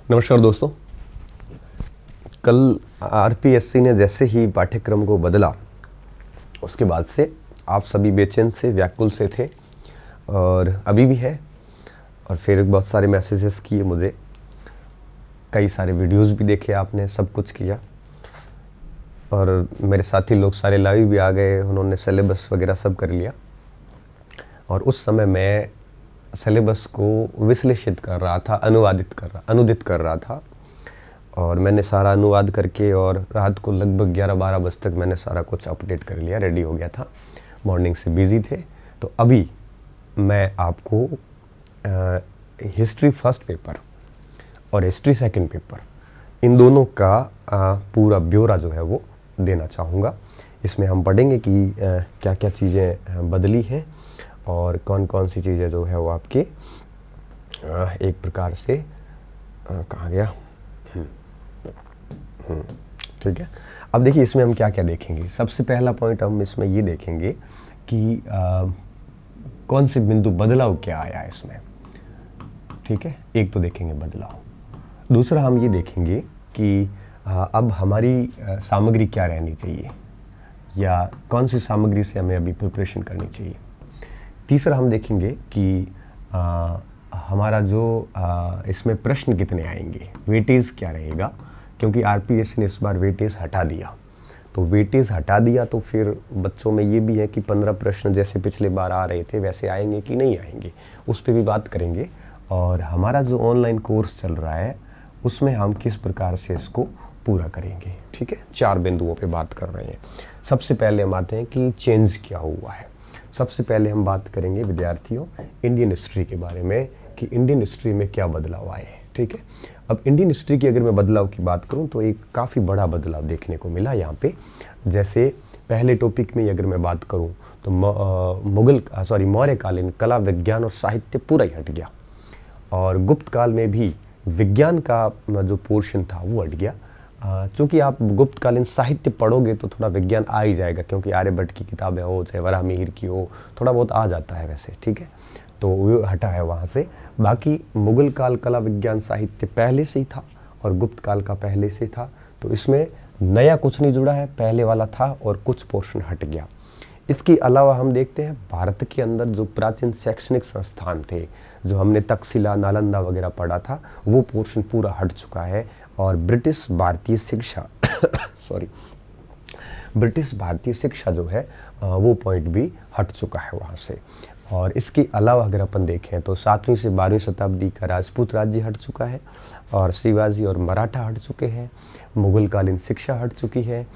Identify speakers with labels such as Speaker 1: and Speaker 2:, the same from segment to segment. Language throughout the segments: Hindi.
Speaker 1: नमस्कार दोस्तों। कल आरपीएससी ने जैसे ही पाठ्यक्रम को बदला उसके बाद से आप सभी बेचैन से व्याकुल से थे और अभी भी है। और फिर बहुत सारे मैसेजेस किए मुझे, कई सारे वीडियोस भी देखे आपने, सब कुछ किया। और मेरे साथी लोग सारे लाइव भी आ गए, उन्होंने सिलेबस वगैरह सब कर लिया। और उस समय मैं सिलेबस को विश्लेषित कर रहा था, अनुदित कर रहा था। और मैंने सारा अनुवाद करके और रात को लगभग 11-12 बजे तक मैंने सारा कुछ अपडेट कर लिया, रेडी हो गया था। मॉर्निंग से बिजी थे। तो अभी मैं आपको हिस्ट्री फर्स्ट पेपर और हिस्ट्री सेकंड पेपर, इन दोनों का पूरा ब्यौरा जो है वो देना चाहूँगा। इसमें हम पढ़ेंगे कि क्या क्या चीज़ें बदली हैं और कौन कौन सी चीज़ें जो है वो आपके एक प्रकार से कहाँ गया, ठीक है। अब देखिए इसमें हम क्या क्या देखेंगे। सबसे पहला पॉइंट हम इसमें ये देखेंगे कि कौन से बिंदु बदलाव क्या आया है इसमें, ठीक है। एक तो देखेंगे बदलाव। दूसरा हम ये देखेंगे कि अब हमारी सामग्री क्या रहनी चाहिए या कौन सी सामग्री से हमें अभी प्रिपरेशन करनी चाहिए। तीसरा हम देखेंगे कि हमारा जो इसमें प्रश्न कितने आएंगे, वेटेज क्या रहेगा, क्योंकि आरपीएससी ने इस बार वेटेज हटा दिया। तो वेटेज हटा दिया तो फिर बच्चों में ये भी है कि 15 प्रश्न जैसे पिछले बार आ रहे थे वैसे आएंगे कि नहीं आएंगे, उस पर भी बात करेंगे। और हमारा जो ऑनलाइन कोर्स चल रहा है उसमें हम किस प्रकार से इसको पूरा करेंगे, ठीक है। 4 बिंदुओं पे बात कर रहे हैं। सबसे पहले हम आते हैं कि चेंज क्या हुआ है। सबसे पहले हम बात करेंगे विद्यार्थियों इंडियन हिस्ट्री के बारे में कि इंडियन हिस्ट्री में क्या बदलाव आए हैं, ठीक है। अब इंडियन हिस्ट्री की अगर मैं बदलाव की बात करूं तो एक काफ़ी बड़ा बदलाव देखने को मिला यहाँ पे। जैसे पहले टॉपिक में अगर मैं बात करूं तो मौर्यकालीन कला, विज्ञान और साहित्य पूरा ही हट गया। और गुप्त काल में भी विज्ञान का जो पोर्शन था वो हट गया। चूँकि आप गुप्तकालीन साहित्य पढ़ोगे तो थोड़ा विज्ञान आ ही जाएगा, क्योंकि आर्यभट्ट की किताबें हो चाहे वराहमिहिर की हो, थोड़ा बहुत आ जाता है वैसे, ठीक है। तो वो हटा है वहाँ से। बाकी मुगल काल कला विज्ञान साहित्य पहले से ही था और गुप्त काल का पहले से था। तो इसमें नया कुछ नहीं जुड़ा है, पहले वाला था और कुछ पोर्शन हट गया। इसके अलावा हम देखते हैं भारत के अंदर जो प्राचीन शैक्षणिक संस्थान थे, जो हमने तक्षशिला, नालंदा वगैरह पढ़ा था, वो पोर्शन पूरा हट चुका है। और ब्रिटिश भारतीय शिक्षा जो है वो पॉइंट भी हट चुका है वहाँ से। और इसके अलावा अगर अपन देखें तो 7वीं से 12वीं शताब्दी का राजपूत राज्य हट चुका है और शिवाजी और मराठा हट चुके हैं, मुगल कालीन शिक्षा हट चुकी है।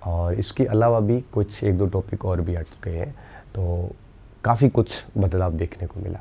Speaker 1: और इसके अलावा भी कुछ 1-2 टॉपिक और भी हट चुके हैं। तो काफ़ी कुछ बदलाव देखने को मिला।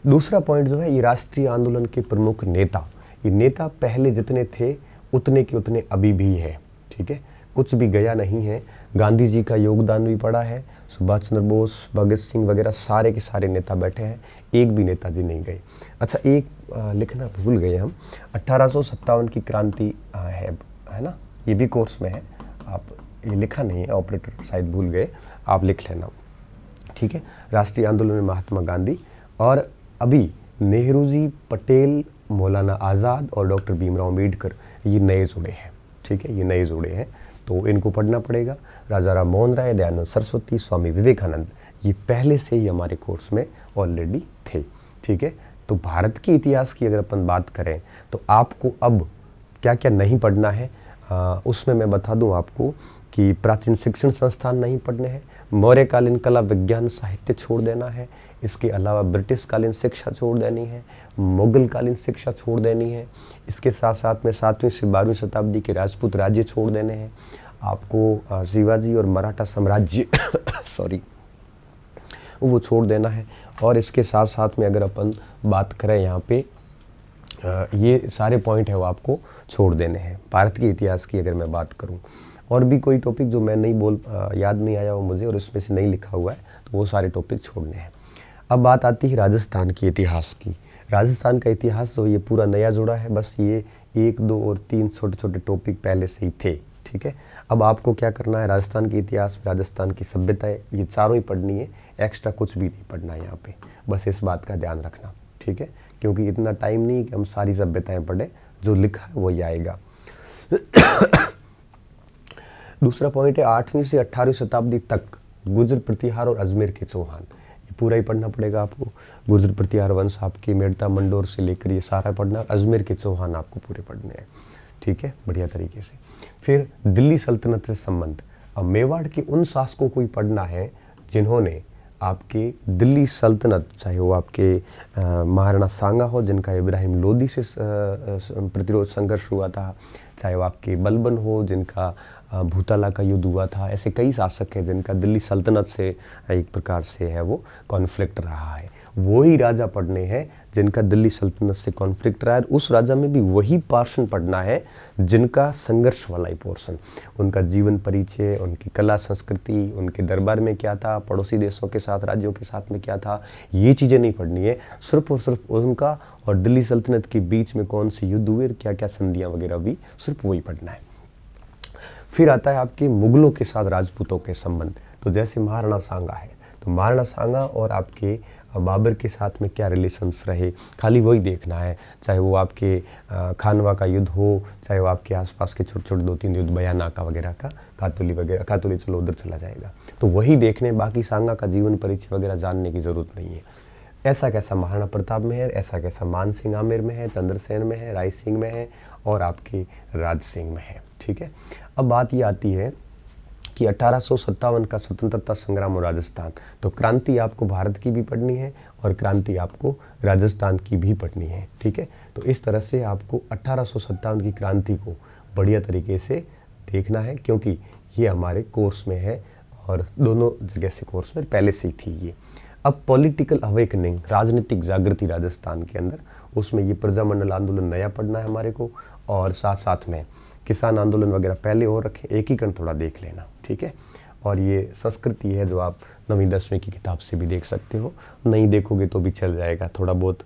Speaker 1: दूसरा पॉइंट जो है ये राष्ट्रीय आंदोलन के प्रमुख नेता, ये नेता पहले जितने थे उतने के उतने अभी भी है, ठीक है। कुछ भी गया नहीं है। गांधी जी का योगदान भी पड़ा है, सुभाष चंद्र बोस, भगत सिंह वगैरह सारे के सारे नेता बैठे हैं, एक भी नेताजी नहीं गए। अच्छा, एक लिखना भूल गए हम, 1857 की क्रांति है ना, ये भी कोर्स में है। आप ये लिखा नहीं है, ऑपरेटर शायद भूल गए, आप लिख लेना, ठीक है। राष्ट्रीय आंदोलन में महात्मा गांधी और अभी नेहरू जी, पटेल, मौलाना आज़ाद और डॉक्टर भीमराव अम्बेडकर, ये नए जुड़े हैं, ठीक है, ये नए जुड़े हैं। तो इनको पढ़ना पड़ेगा। राजा राम मोहन राय, दयानंद सरस्वती, स्वामी विवेकानंद, ये पहले से ही हमारे कोर्स में ऑलरेडी थे, ठीक है। तो भारत के इतिहास की अगर अपन बात करें तो आपको अब क्या क्या नहीं पढ़ना है, उसमें मैं बता दूं आपको कि प्राचीन शिक्षण संस्थान नहीं पढ़ने हैं, मौर्यकालीन कला विज्ञान साहित्य छोड़ देना है, इसके अलावा ब्रिटिश कालीन शिक्षा छोड़ देनी है, मुगल कालीन शिक्षा छोड़ देनी है, इसके साथ साथ में 7वीं से 12वीं शताब्दी के राजपूत राज्य छोड़ देने हैं आपको, शिवाजी और मराठा साम्राज्य वो छोड़ देना है। और इसके साथ साथ में अगर अपन बात करें यहाँ पे ये सारे पॉइंट है वो आपको छोड़ देने हैं। भारत के इतिहास की अगर मैं बात करूं और भी कोई टॉपिक जो मैं नहीं याद नहीं आया वो मुझे और इसमें से नहीं लिखा हुआ है, तो वो सारे टॉपिक छोड़ने हैं। अब बात आती है राजस्थान के इतिहास की। राजस्थान का इतिहास जो ये पूरा नया जुड़ा है, बस ये 1, 2 और 3 छोटे छोटे टॉपिक पहले से ही थे, ठीक है। अब आपको क्या करना है, राजस्थान के इतिहास, राजस्थान की सभ्यताएं, ये चारों ही पढ़नी है, एक्स्ट्रा कुछ भी नहीं पढ़ना है यहाँ पे, बस इस बात का ध्यान रखना, ठीक है, क्योंकि इतना टाइम नहीं कि हम सारी सभ्यताएं पढ़ें, जो लिखा है वही आएगा। दूसरा पॉइंट है 8वीं से 18वीं शताब्दी तक गुर्जर प्रतिहार और अजमेर के चौहान, ये पूरा ही पढ़ना पड़ेगा आपको। गुर्जर प्रतिहार वंश आपके मेड़ता मंडोर से लेकर ये सारा पढ़ना, अजमेर के चौहान आपको पूरे पढ़ने हैं, ठीक है, बढ़िया तरीके से। फिर दिल्ली सल्तनत से संबंध, अब मेवाड़ के उन शासकों को ही पढ़ना है जिन्होंने आपके दिल्ली सल्तनत, चाहे वो आपके महाराणा सांगा हो जिनका इब्राहिम लोदी से प्रतिरोध संघर्ष हुआ था, चाहे वो आपके बलबन हो जिनका भूतला का युद्ध हुआ था, ऐसे कई शासक हैं जिनका दिल्ली सल्तनत से एक प्रकार से है वो कॉन्फ्लिक्ट रहा है। वो ही राजा पढ़ने हैं जिनका दिल्ली सल्तनत से कॉन्फ्लिक्ट रहा है। उस राजा में भी वही पोर्शन पढ़ना है जिनका संघर्ष वाला ही पोर्शन, उनका जीवन परिचय, उनकी कला संस्कृति, उनके दरबार में क्या था, पड़ोसी देशों के साथ राज्यों के साथ में क्या था, ये चीज़ें नहीं पढ़नी है। सिर्फ और सिर्फ उनका और दिल्ली सल्तनत के बीच में कौन से युद्ध हुए, क्या क्या संधियाँ वगैरह भी, सिर्फ वही पढ़ना है। फिर आता है आपके मुगलों के साथ राजपूतों के संबंध, तो जैसे महाराणा सांगा है तो महाराणा सांगा और आपके बाबर के साथ में क्या रिलेशंस रहे, खाली वही देखना है। चाहे वो आपके खानवा का युद्ध हो, चाहे वो आपके आसपास के छोटे छोटे 2-3 युद्ध, बयानाका वगैरह का, कातुली वगैरह, कातुली चलो उधर चला जाएगा, तो वही देखने, बाकी सांगा का जीवन परिचय वगैरह जानने की ज़रूरत नहीं है। ऐसा कैसा महाराणा प्रताप में है, ऐसा कैसा मान सिंह आमेर में है, चंद्रसेन में है, राय सिंह में है और आपके राज सिंह में है, ठीक है। अब बात ये आती है कि 1857 का स्वतंत्रता संग्राम और राजस्थान, तो क्रांति आपको भारत की भी पढ़नी है और क्रांति आपको राजस्थान की भी पढ़नी है, ठीक है। तो इस तरह से आपको 1857 की क्रांति को बढ़िया तरीके से देखना है, क्योंकि ये हमारे कोर्स में है और दोनों जगह से कोर्स में पहले से ही थी ये। अब पॉलिटिकल अवेकनिंग, राजनीतिक जागृति राजस्थान के अंदर, उसमें ये प्रजामंडल आंदोलन नया पढ़ना है हमारे को, और साथ साथ में किसान आंदोलन वगैरह पहले और रखें, एकीकरण थोड़ा देख लेना, ठीक है। और ये संस्कृति है जो आप 9वीं 10वीं की किताब से भी देख सकते हो, नहीं देखोगे तो भी चल जाएगा, थोड़ा बहुत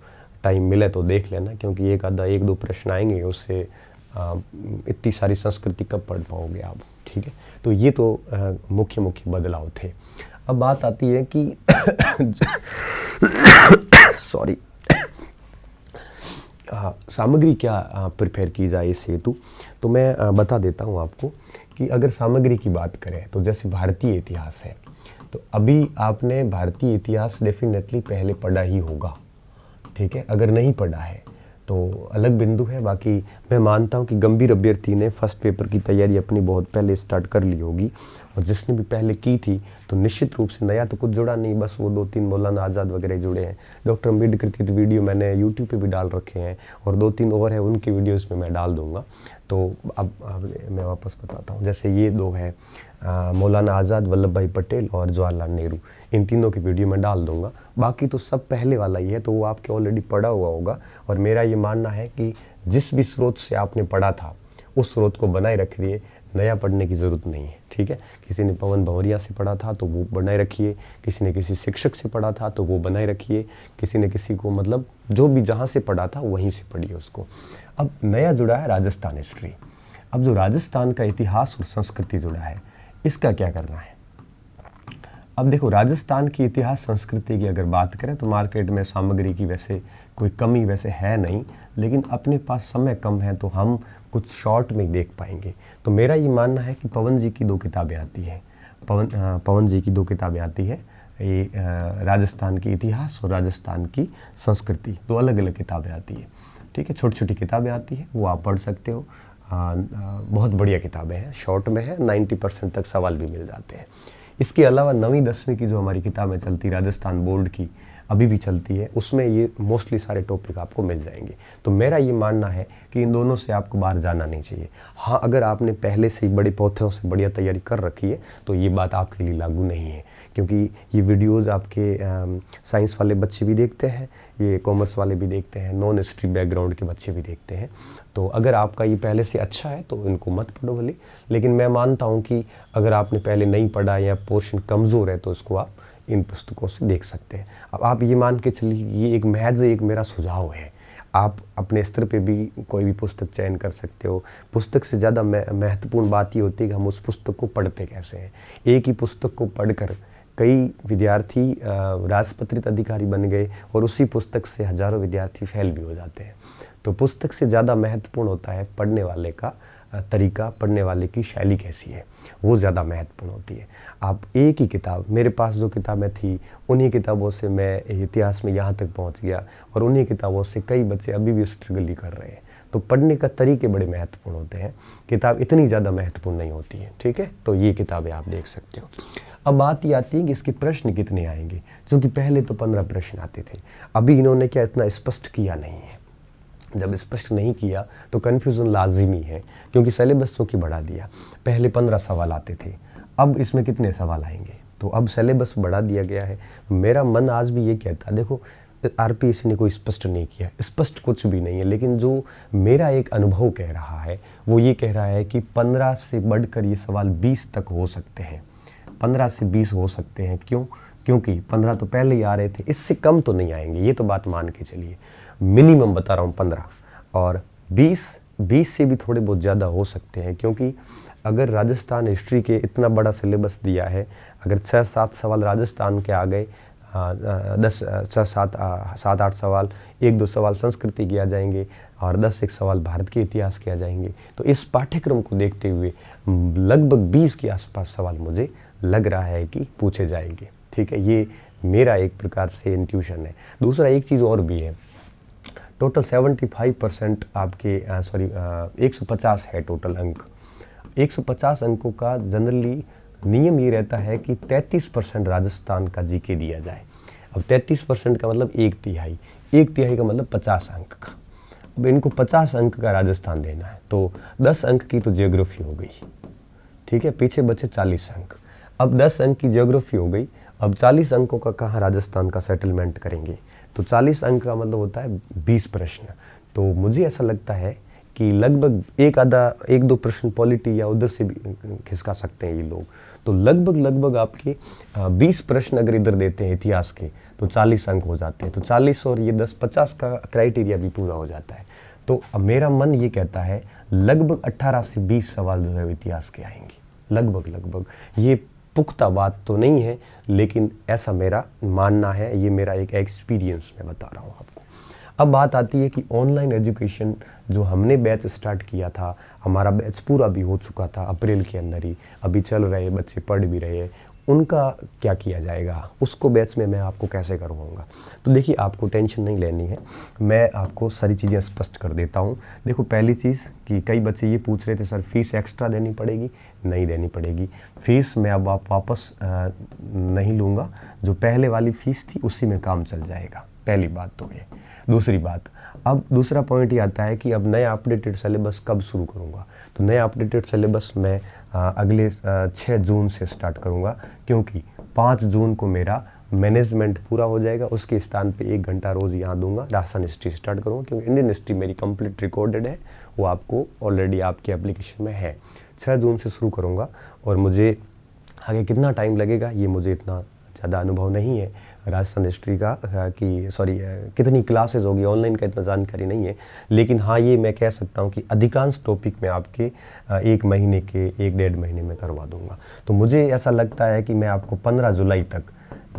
Speaker 1: टाइम मिले तो देख लेना, क्योंकि एक दो प्रश्न आएंगे, उससे इतनी सारी संस्कृति कब पढ़ पाओगे आप, ठीक है। तो ये तो मुख्य मुख्य बदलाव थे। अब बात आती है कि सॉरी, सामग्री क्या प्रिपेयर की जाए इस हेतु, तो मैं बता देता हूँ आपको कि अगर सामग्री की बात करें तो जैसे भारतीय इतिहास है, तो अभी आपने भारतीय इतिहास डेफिनेटली पहले पढ़ा ही होगा, ठीक है। अगर नहीं पढ़ा है तो अलग बिंदु है, बाकी मैं मानता हूँ कि गंभीर अभ्यर्थी ने फर्स्ट पेपर की तैयारी अपनी बहुत पहले स्टार्ट कर ली होगी, और जिसने भी पहले की थी तो निश्चित रूप से नया तो कुछ जुड़ा नहीं, बस वो 2-3 मौलाना आज़ाद वगैरह जुड़े हैं। डॉक्टर अम्बेडकर के वीडियो मैंने यूट्यूब पे भी डाल रखे हैं, और 2-3 और है, उनके वीडियोस में मैं डाल दूंगा। तो अब मैं वापस बताता हूँ, जैसे ये 2 है, मौलाना आज़ाद, वल्लभ भाई पटेल और जवाहरलाल नेहरू, इन तीनों की वीडियो मैं डाल दूंगा। बाकी तो सब पहले वाला ही है, तो वो आपके ऑलरेडी पढ़ा हुआ होगा। और मेरा ये मानना है कि जिस भी स्रोत से आपने पढ़ा था उस स्रोत को बनाए रखिए, नया पढ़ने की ज़रूरत नहीं है, ठीक है। किसी ने पवन भंवरिया से पढ़ा था तो वो बनाए रखिए, किसी ने किसी शिक्षक से पढ़ा था तो वो बनाए रखिए, किसी ने किसी को, मतलब जो भी जहाँ से पढ़ा था वहीं से पढ़िए उसको। अब नया जुड़ा है राजस्थान हिस्ट्री। अब जो राजस्थान का इतिहास और संस्कृति जुड़ा है, इसका क्या करना है। अब देखो, राजस्थान की इतिहास संस्कृति की अगर बात करें तो मार्केट में सामग्री की वैसे कोई कमी वैसे है नहीं, लेकिन अपने पास समय कम है तो हम कुछ शॉर्ट में देख पाएंगे। तो मेरा ये मानना है कि पवन जी की 2 किताबें आती हैं, पवन जी की 2 किताबें आती है, ये राजस्थान की इतिहास और राजस्थान की संस्कृति, 2 अलग अलग किताबें आती है, ठीक है। छोटी छोटी किताबें आती हैं, वो आप पढ़ सकते हो। बहुत बढ़िया किताबें हैं, शॉर्ट में है, 90% तक सवाल भी मिल जाते हैं। इसके अलावा 9वीं 10वीं की जो हमारी किताबें चलती, राजस्थान बोर्ड की अभी भी चलती है, उसमें ये मोस्टली सारे टॉपिक आपको मिल जाएंगे। तो मेरा ये मानना है कि इन दोनों से आपको बाहर जाना नहीं चाहिए। हाँ, अगर आपने पहले से ही बड़े पौधों से बढ़िया तैयारी कर रखी है तो ये बात आपके लिए लागू नहीं है, क्योंकि ये वीडियोज़ आपके साइंस वाले बच्चे भी देखते हैं, ये कॉमर्स वाले भी देखते हैं, नॉन हिस्ट्री बैकग्राउंड के बच्चे भी देखते हैं। तो अगर आपका ये पहले से अच्छा है तो इनको मत पढ़ो भले, लेकिन मैं मानता हूँ कि अगर आपने पहले नहीं पढ़ा या पोर्शन कमज़ोर है तो इसको आप इन पुस्तकों से देख सकते हैं। अब आप ये मान के चलिए, ये एक महज एक मेरा सुझाव है, आप अपने स्तर पे भी कोई भी पुस्तक चयन कर सकते हो। पुस्तक से ज़्यादा महत्वपूर्ण बात ये होती है कि हम उस पुस्तक को पढ़ते कैसे हैं। एक ही पुस्तक को पढ़कर कई विद्यार्थी राजपत्रित अधिकारी बन गए और उसी पुस्तक से हजारों विद्यार्थी फेल भी हो जाते हैं। तो पुस्तक से ज़्यादा महत्वपूर्ण होता है पढ़ने वाले का तरीका, पढ़ने वाले की शैली कैसी है, वो ज़्यादा महत्वपूर्ण होती है। आप एक ही किताब, मेरे पास जो किताबें थी उन्हीं किताबों से मैं इतिहास में यहाँ तक पहुँच गया और उन्हीं किताबों से कई बच्चे अभी भी स्ट्रगल ही कर रहे हैं। तो पढ़ने का तरीके बड़े महत्वपूर्ण होते हैं, किताब इतनी ज़्यादा महत्वपूर्ण नहीं होती है। ठीक है, तो ये किताबें आप देख सकते हो। अब बात ये आती है कि इसके प्रश्न कितने आएंगे, क्योंकि पहले तो 15 प्रश्न आते थे, अभी इन्होंने क्या इतना स्पष्ट किया नहीं है। जब स्पष्ट नहीं किया तो कन्फ्यूज़न लाजिमी है, क्योंकि सिलेबस चूँकि बढ़ा दिया। पहले 15 सवाल आते थे, अब इसमें कितने सवाल आएंगे, तो अब सिलेबस बढ़ा दिया गया है। मेरा मन आज भी ये कहता है, देखो आरपीएससी ने कोई स्पष्ट नहीं किया, स्पष्ट कुछ भी नहीं है, लेकिन जो मेरा एक अनुभव कह रहा है वो ये कह रहा है कि 15 से बढ़कर ये सवाल 20 तक हो सकते हैं, 15 से 20 हो सकते हैं। क्यों? क्योंकि 15 तो पहले ही आ रहे थे, इससे कम तो नहीं आएंगे, ये तो बात मान के चलिए। मिनिमम बता रहा हूँ 15, और 20 से भी थोड़े बहुत ज़्यादा हो सकते हैं, क्योंकि अगर राजस्थान हिस्ट्री के इतना बड़ा सिलेबस दिया है, अगर 6-7 सवाल राजस्थान के आ गए, 7-8 सवाल, 1-2 सवाल संस्कृति के आ जाएंगे और 10-1 सवाल भारत के इतिहास के आ जाएंगे, तो इस पाठ्यक्रम को देखते हुए लगभग 20 के आसपास सवाल मुझे लग रहा है कि पूछे जाएंगे। ठीक है, ये मेरा एक प्रकार से इंट्यूशन है। दूसरा एक चीज़ और भी है, टोटल 75% आपके 150 है टोटल अंक। 150 अंकों का जनरली नियम ये रहता है कि 33% राजस्थान का जीके दिया जाए। अब 33% का मतलब 1/3, 1/3 का मतलब 50 अंक का। अब इनको 50 अंक का राजस्थान देना है, तो 10 अंक की तो ज्योग्राफी हो गई। ठीक है, पीछे बचे 40 अंक। अब 10 अंक की ज्योग्राफी हो गई, अब 40 अंकों का कहाँ राजस्थान का सेटलमेंट करेंगे, तो 40 अंक का मतलब होता है 20 प्रश्न। तो मुझे ऐसा लगता है कि लगभग 1-2 प्रश्न पॉलिटी या उधर से भी खिसका सकते हैं ये लोग। तो लगभग आपके 20 प्रश्न अगर इधर देते हैं इतिहास के, तो 40 अंक हो जाते हैं। तो 40 और ये 10, 50 का क्राइटेरिया भी पूरा हो जाता है। तो अब मेरा मन ये कहता है लगभग 18 से 20 सवाल जो है इतिहास के आएंगे, लगभग। ये पुख्ता बात तो नहीं है, लेकिन ऐसा मेरा मानना है, ये मेरा एक एक्सपीरियंस मैं बता रहा हूँ आपको। अब बात आती है कि ऑनलाइन एजुकेशन जो हमने बैच स्टार्ट किया था, हमारा बैच पूरा भी हो चुका था अप्रैल के अंदर ही, अभी चल रहे बच्चे पढ़ भी रहे हैं, उनका क्या किया जाएगा, उसको बैच में मैं आपको कैसे करवाऊँगा। तो देखिए, आपको टेंशन नहीं लेनी है, मैं आपको सारी चीज़ें स्पष्ट कर देता हूँ। देखो, पहली चीज़ कि कई बच्चे ये पूछ रहे थे सर फीस एक्स्ट्रा देनी पड़ेगी, नहीं देनी पड़ेगी। फ़ीस मैं अब आप वापस नहीं लूँगा, जो पहले वाली फ़ीस थी उसी में काम चल जाएगा, पहली बात तो ये। दूसरी बात, अब दूसरा पॉइंट ये आता है कि अब नया अपडेटेड सिलेबस कब शुरू करूँगा। तो नया अपडेटेड सिलेबस मैं अगले 6 जून से स्टार्ट करूँगा, क्योंकि 5 जून को मेरा मैनेजमेंट पूरा हो जाएगा, उसके स्थान पे 1 घंटा रोज़ यहाँ दूंगा, राजस्थान हिस्ट्री स्टार्ट करूँगा, क्योंकि इंडियन हिस्ट्री मेरी कंप्लीट रिकॉर्डेड है, वो आपको ऑलरेडी आपके एप्लीकेशन में है। 6 जून से शुरू करूँगा, और मुझे आगे कितना टाइम लगेगा ये मुझे इतना ज़्यादा अनुभव नहीं है राजस्थान हिस्ट्री का कि कितनी क्लासेस होगी, ऑनलाइन का इतना जानकारी नहीं है। लेकिन हाँ, ये मैं कह सकता हूँ कि अधिकांश टॉपिक मैं आपके 1 महीने के 1-1.5 महीने में करवा दूँगा। तो मुझे ऐसा लगता है कि मैं आपको 15 जुलाई तक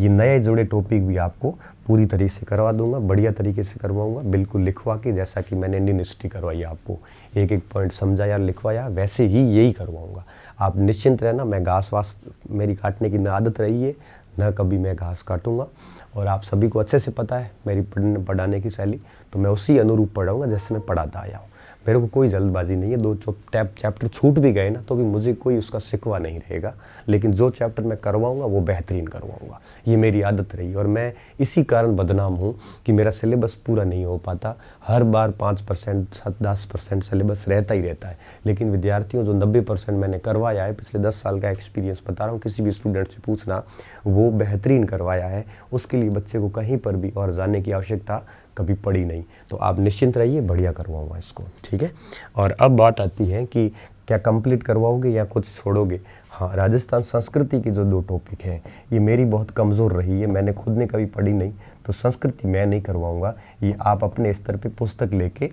Speaker 1: ये नए जुड़े टॉपिक भी आपको पूरी तरीके से करवा दूंगा, बढ़िया तरीके से करवाऊंगा, बिल्कुल लिखवा के, जैसा कि मैंने इंडियन हिस्ट्री करवाई आपको, एक पॉइंट समझाया लिखवाया, वैसे ही यही करवाऊंगा। आप निश्चिंत रहना, मैं घास वास मेरी काटने की न आदत रही है, न कभी मैं घास काटूंगा, और आप सभी को अच्छे से पता है मेरी पढ़ाने की शैली, तो मैं उसी अनुरूप पढ़ाऊँगा जैसे मैं पढ़ाता आया हूँ। मेरे को कोई जल्दबाजी नहीं है, 2 चैप्टर छूट भी गए ना तो भी मुझे कोई उसका शिकवा नहीं रहेगा, लेकिन जो चैप्टर मैं करवाऊंगा वो बेहतरीन करवाऊंगा, ये मेरी आदत रही। और मैं इसी कारण बदनाम हूँ कि मेरा सिलेबस पूरा नहीं हो पाता, हर बार 5%, 10% सिलेबस रहता ही रहता है। लेकिन विद्यार्थियों जो 90% मैंने करवाया है, पिछले 10 साल का एक्सपीरियंस बता रहा हूँ, किसी भी स्टूडेंट से पूछना, वो बेहतरीन करवाया है। उसके लिए बच्चे को कहीं पर भी और जाने की आवश्यकता कभी पड़ी नहीं। तो आप निश्चिंत रहिए, बढ़िया करवाऊंगा इसको, ठीक है। और अब बात आती है कि क्या कंप्लीट करवाओगे या कुछ छोड़ोगे। हाँ, राजस्थान संस्कृति की जो 2 टॉपिक हैं, ये मेरी बहुत कमज़ोर रही है, मैंने खुद ने कभी पढ़ी नहीं, तो संस्कृति मैं नहीं करवाऊंगा। ये आप अपने स्तर पे पुस्तक लेके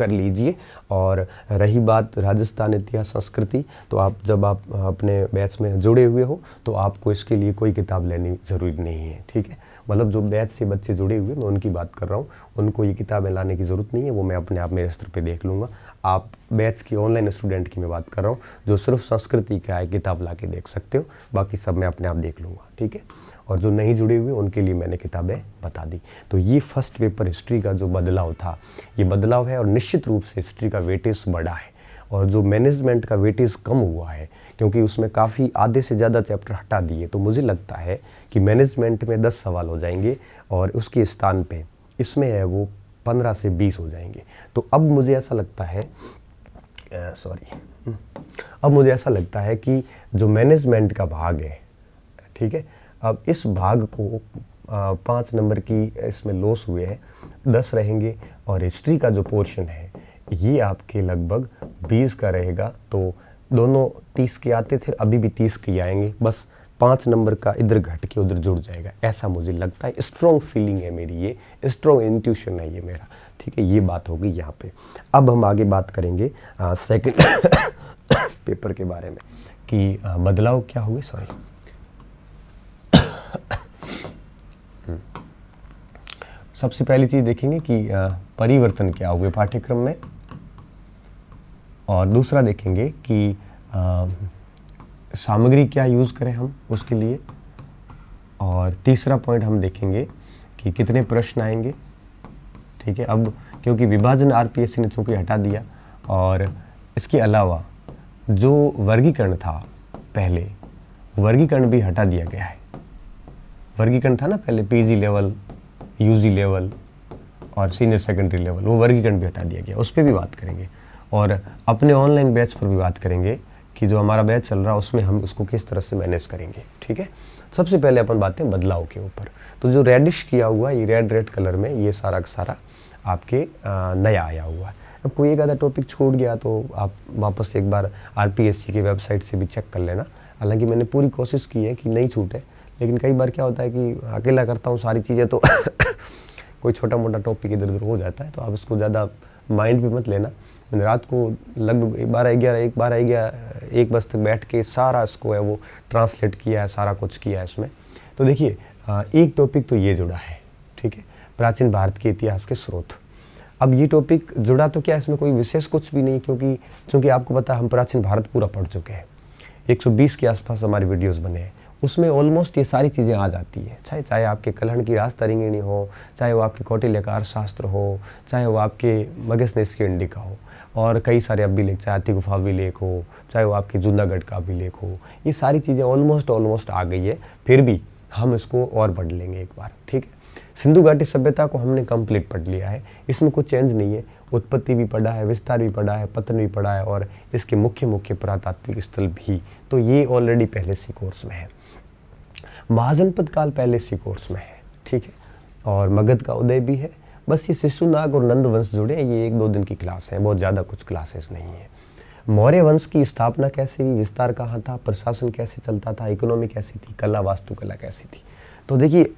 Speaker 1: कर लीजिए। और रही बात राजस्थान इतिहास संस्कृति, तो जब आप अपने बैच में जुड़े हुए हो तो आपको इसके लिए कोई किताब लेनी ज़रूरी नहीं है, ठीक है। मतलब जो बैच से बच्चे जुड़े हुए, मैं उनकी बात कर रहा हूँ, उनको ये किताबें लाने की ज़रूरत नहीं है, वो मैं अपने आप मेरे स्तर पे देख लूँगा। आप बैच की ऑनलाइन स्टूडेंट की मैं बात कर रहा हूँ, जो सिर्फ संस्कृति का है, किताब ला के देख सकते हो, बाकी सब मैं अपने आप देख लूँगा, ठीक है। और जो नहीं जुड़े हुए उनके लिए मैंने किताबें बता दी। तो ये फर्स्ट पेपर हिस्ट्री का जो बदलाव था, ये बदलाव है, और निश्चित रूप से हिस्ट्री का वेटेज बढ़ा है, और जो मैनेजमेंट का वेटेज कम हुआ है, क्योंकि उसमें काफ़ी आधे से ज़्यादा चैप्टर हटा दिए। तो मुझे लगता है कि मैनेजमेंट में 10 सवाल हो जाएंगे, और उसके स्थान पे इसमें है वो 15 से 20 हो जाएंगे। तो अब मुझे ऐसा लगता है अब मुझे ऐसा लगता है कि जो मैनेजमेंट का भाग है, ठीक है, अब इस भाग को 5 नंबर की इसमें लॉस हुए हैं, 10 रहेंगे, और हिस्ट्री का जो पोर्शन है ये आपके लगभग 20 का रहेगा। तो दोनों 30 के आते थे, अभी भी 30 के आएंगे, बस 5 नंबर का इधर घट के उधर जुड़ जाएगा, ऐसा मुझे लगता है। स्ट्रॉन्ग फीलिंग है मेरी, ये स्ट्रॉन्ग इंट्यूशन है ये मेरा, ठीक है। ये बात होगी यहाँ पे। अब हम आगे बात करेंगे सेकंड पेपर के बारे में कि बदलाव क्या हुए, सॉरी। सबसे पहली चीज़ देखेंगे कि परिवर्तन क्या हुए पाठ्यक्रम में, और दूसरा देखेंगे कि सामग्री क्या यूज़ करें हम उसके लिए, और तीसरा पॉइंट हम देखेंगे कि कितने प्रश्न आएंगे, ठीक है। अब क्योंकि विभाजन आरपीएससी ने चूँकि हटा दिया, और इसके अलावा जो वर्गीकरण था पहले, वर्गीकरण भी हटा दिया गया है। वर्गीकरण था ना पहले, पीजी लेवल, यूजी लेवल और सीनियर सेकेंडरी लेवल, वो वर्गीकरण भी हटा दिया गया, उस पर भी बात करेंगे। और अपने ऑनलाइन बैच पर भी बात करेंगे कि जो हमारा बैच चल रहा है उसमें हम उसको किस तरह से मैनेज करेंगे, ठीक है। सबसे पहले अपन बात हैं बदलाव के ऊपर। तो जो रेडिश किया हुआ, ये रेड कलर में, ये सारा का सारा आपके नया आया हुआ है। अब कोई एक आधा टॉपिक छूट गया तो आप वापस एक बार आरपीएससी की वेबसाइट से भी चेक कर लेना। हालांकि मैंने पूरी कोशिश की है कि नहीं छूटे, लेकिन कई बार क्या होता है कि अकेला करता हूँ सारी चीज़ें, तो कोई छोटा मोटा टॉपिक इधर उधर हो जाता है, तो आप इसको ज़्यादा माइंड पे मत लेना। मैंने रात को लगभग 1 बजे तक बैठ के सारा इसको है वो ट्रांसलेट किया है, सारा कुछ किया है इसमें। तो देखिए एक टॉपिक तो ये जुड़ा है, ठीक है, प्राचीन भारत के इतिहास के स्रोत। अब ये टॉपिक जुड़ा तो क्या इसमें कोई विशेष कुछ भी नहीं, क्योंकि आपको पता है हम प्राचीन भारत पूरा पढ़ चुके हैं, 120 के आसपास हमारे वीडियोस बने हैं, उसमें ऑलमोस्ट ये सारी चीज़ें आ जाती है। चाहे आपके कलहण की राजतरंगिणी हो, चाहे वो आपके कौटिल्य का अर्थशास्त्र हो, चाहे वो आपके मगधनेश की इंडिका हो, और कई सारे अभिलेख, चाहे हाथी गुफा अभिलेख हो, चाहे वो आपके जूनागढ़ का अभिलेख हो, ये सारी चीज़ें ऑलमोस्ट आ गई है। फिर भी हम इसको और पढ़ लेंगे एक बार, ठीक है। सिंधु घाटी सभ्यता को हमने कंप्लीट पढ़ लिया है, इसमें कुछ चेंज नहीं है। उत्पत्ति भी पढ़ा है, विस्तार भी पढ़ा है, पतन भी पढ़ा है, और इसके मुख्य पुरातात्विक स्थल भी, तो ये ऑलरेडी पहले से कोर्स में है। महाजनपद काल पहले से कोर्स में है, ठीक है, और मगध का उदय भी है। बस ये शिशुनाग और नंद वंश जुड़े, ये 1-2 दिन की क्लास है, बहुत ज़्यादा कुछ क्लासेस नहीं है। मौर्य वंश की स्थापना कैसे हुई, विस्तार कहाँ था, प्रशासन कैसे चलता था, इकोनॉमी कैसी थी, कला वास्तुकला कैसी थी। तो देखिए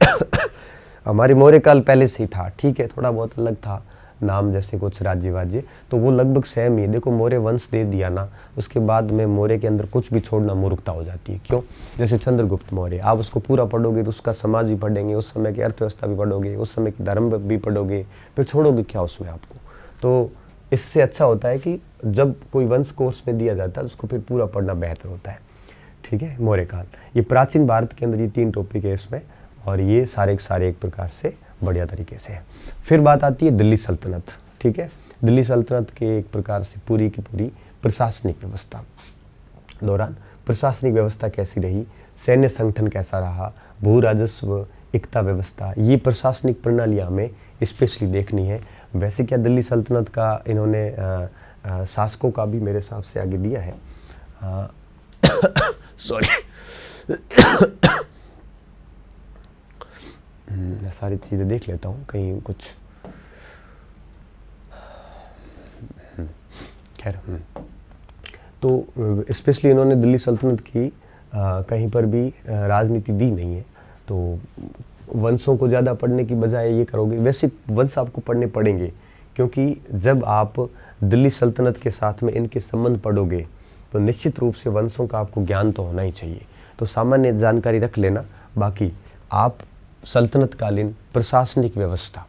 Speaker 1: हमारे मौर्य काल पहले से ही था, ठीक है, थोड़ा बहुत अलग था नाम, जैसे कुछ राज्य वाज्य, तो वो लगभग सेम ही। देखो मौर्य वंश दे दिया ना, उसके बाद में मौर्य के अंदर कुछ भी छोड़ना मूर्खता हो जाती है। क्यों? जैसे चंद्रगुप्त मौर्य, आप उसको पूरा पढ़ोगे तो उसका समाज भी पढ़ेंगे, उस समय की अर्थव्यवस्था भी पढ़ोगे, उस समय की धर्म भी पढ़ोगे, फिर छोड़ोगे क्या उसमें आपको। तो इससे अच्छा होता है कि जब कोई वंश कोर्स में दिया जाता है उसको फिर पूरा पढ़ना बेहतर होता है, ठीक है। मौर्य काल, ये प्राचीन भारत के अंदर ये 3 टॉपिक है इसमें, और ये सारे के सारे एक प्रकार से बढ़िया तरीके से है। फिर बात आती है दिल्ली सल्तनत, ठीक है। दिल्ली सल्तनत के एक प्रकार से पूरी की पूरी प्रशासनिक व्यवस्था दौरान प्रशासनिक व्यवस्था कैसी रही, सैन्य संगठन कैसा रहा, भू राजस्व एकता व्यवस्था, ये प्रशासनिक प्रणालियाँ हमें स्पेशली देखनी है। वैसे क्या दिल्ली सल्तनत का इन्होंने शासकों का भी मेरे हिसाब से आगे दिया है, सॉरी मैं सारी चीज़ें देख लेता हूँ कहीं कुछ, खैर। तो स्पेशली इन्होंने दिल्ली सल्तनत की कहीं पर भी राजनीति दी नहीं है। तो वंशों को ज़्यादा पढ़ने की बजाय ये करोगे, वैसे वंश आपको पढ़ने पड़ेंगे क्योंकि जब आप दिल्ली सल्तनत के साथ में इनके संबंध पढ़ोगे तो निश्चित रूप से वंशों का आपको ज्ञान तो होना ही चाहिए। तो सामान्य जानकारी रख लेना। बाकी आप सल्तनत कालीन प्रशासनिक व्यवस्था,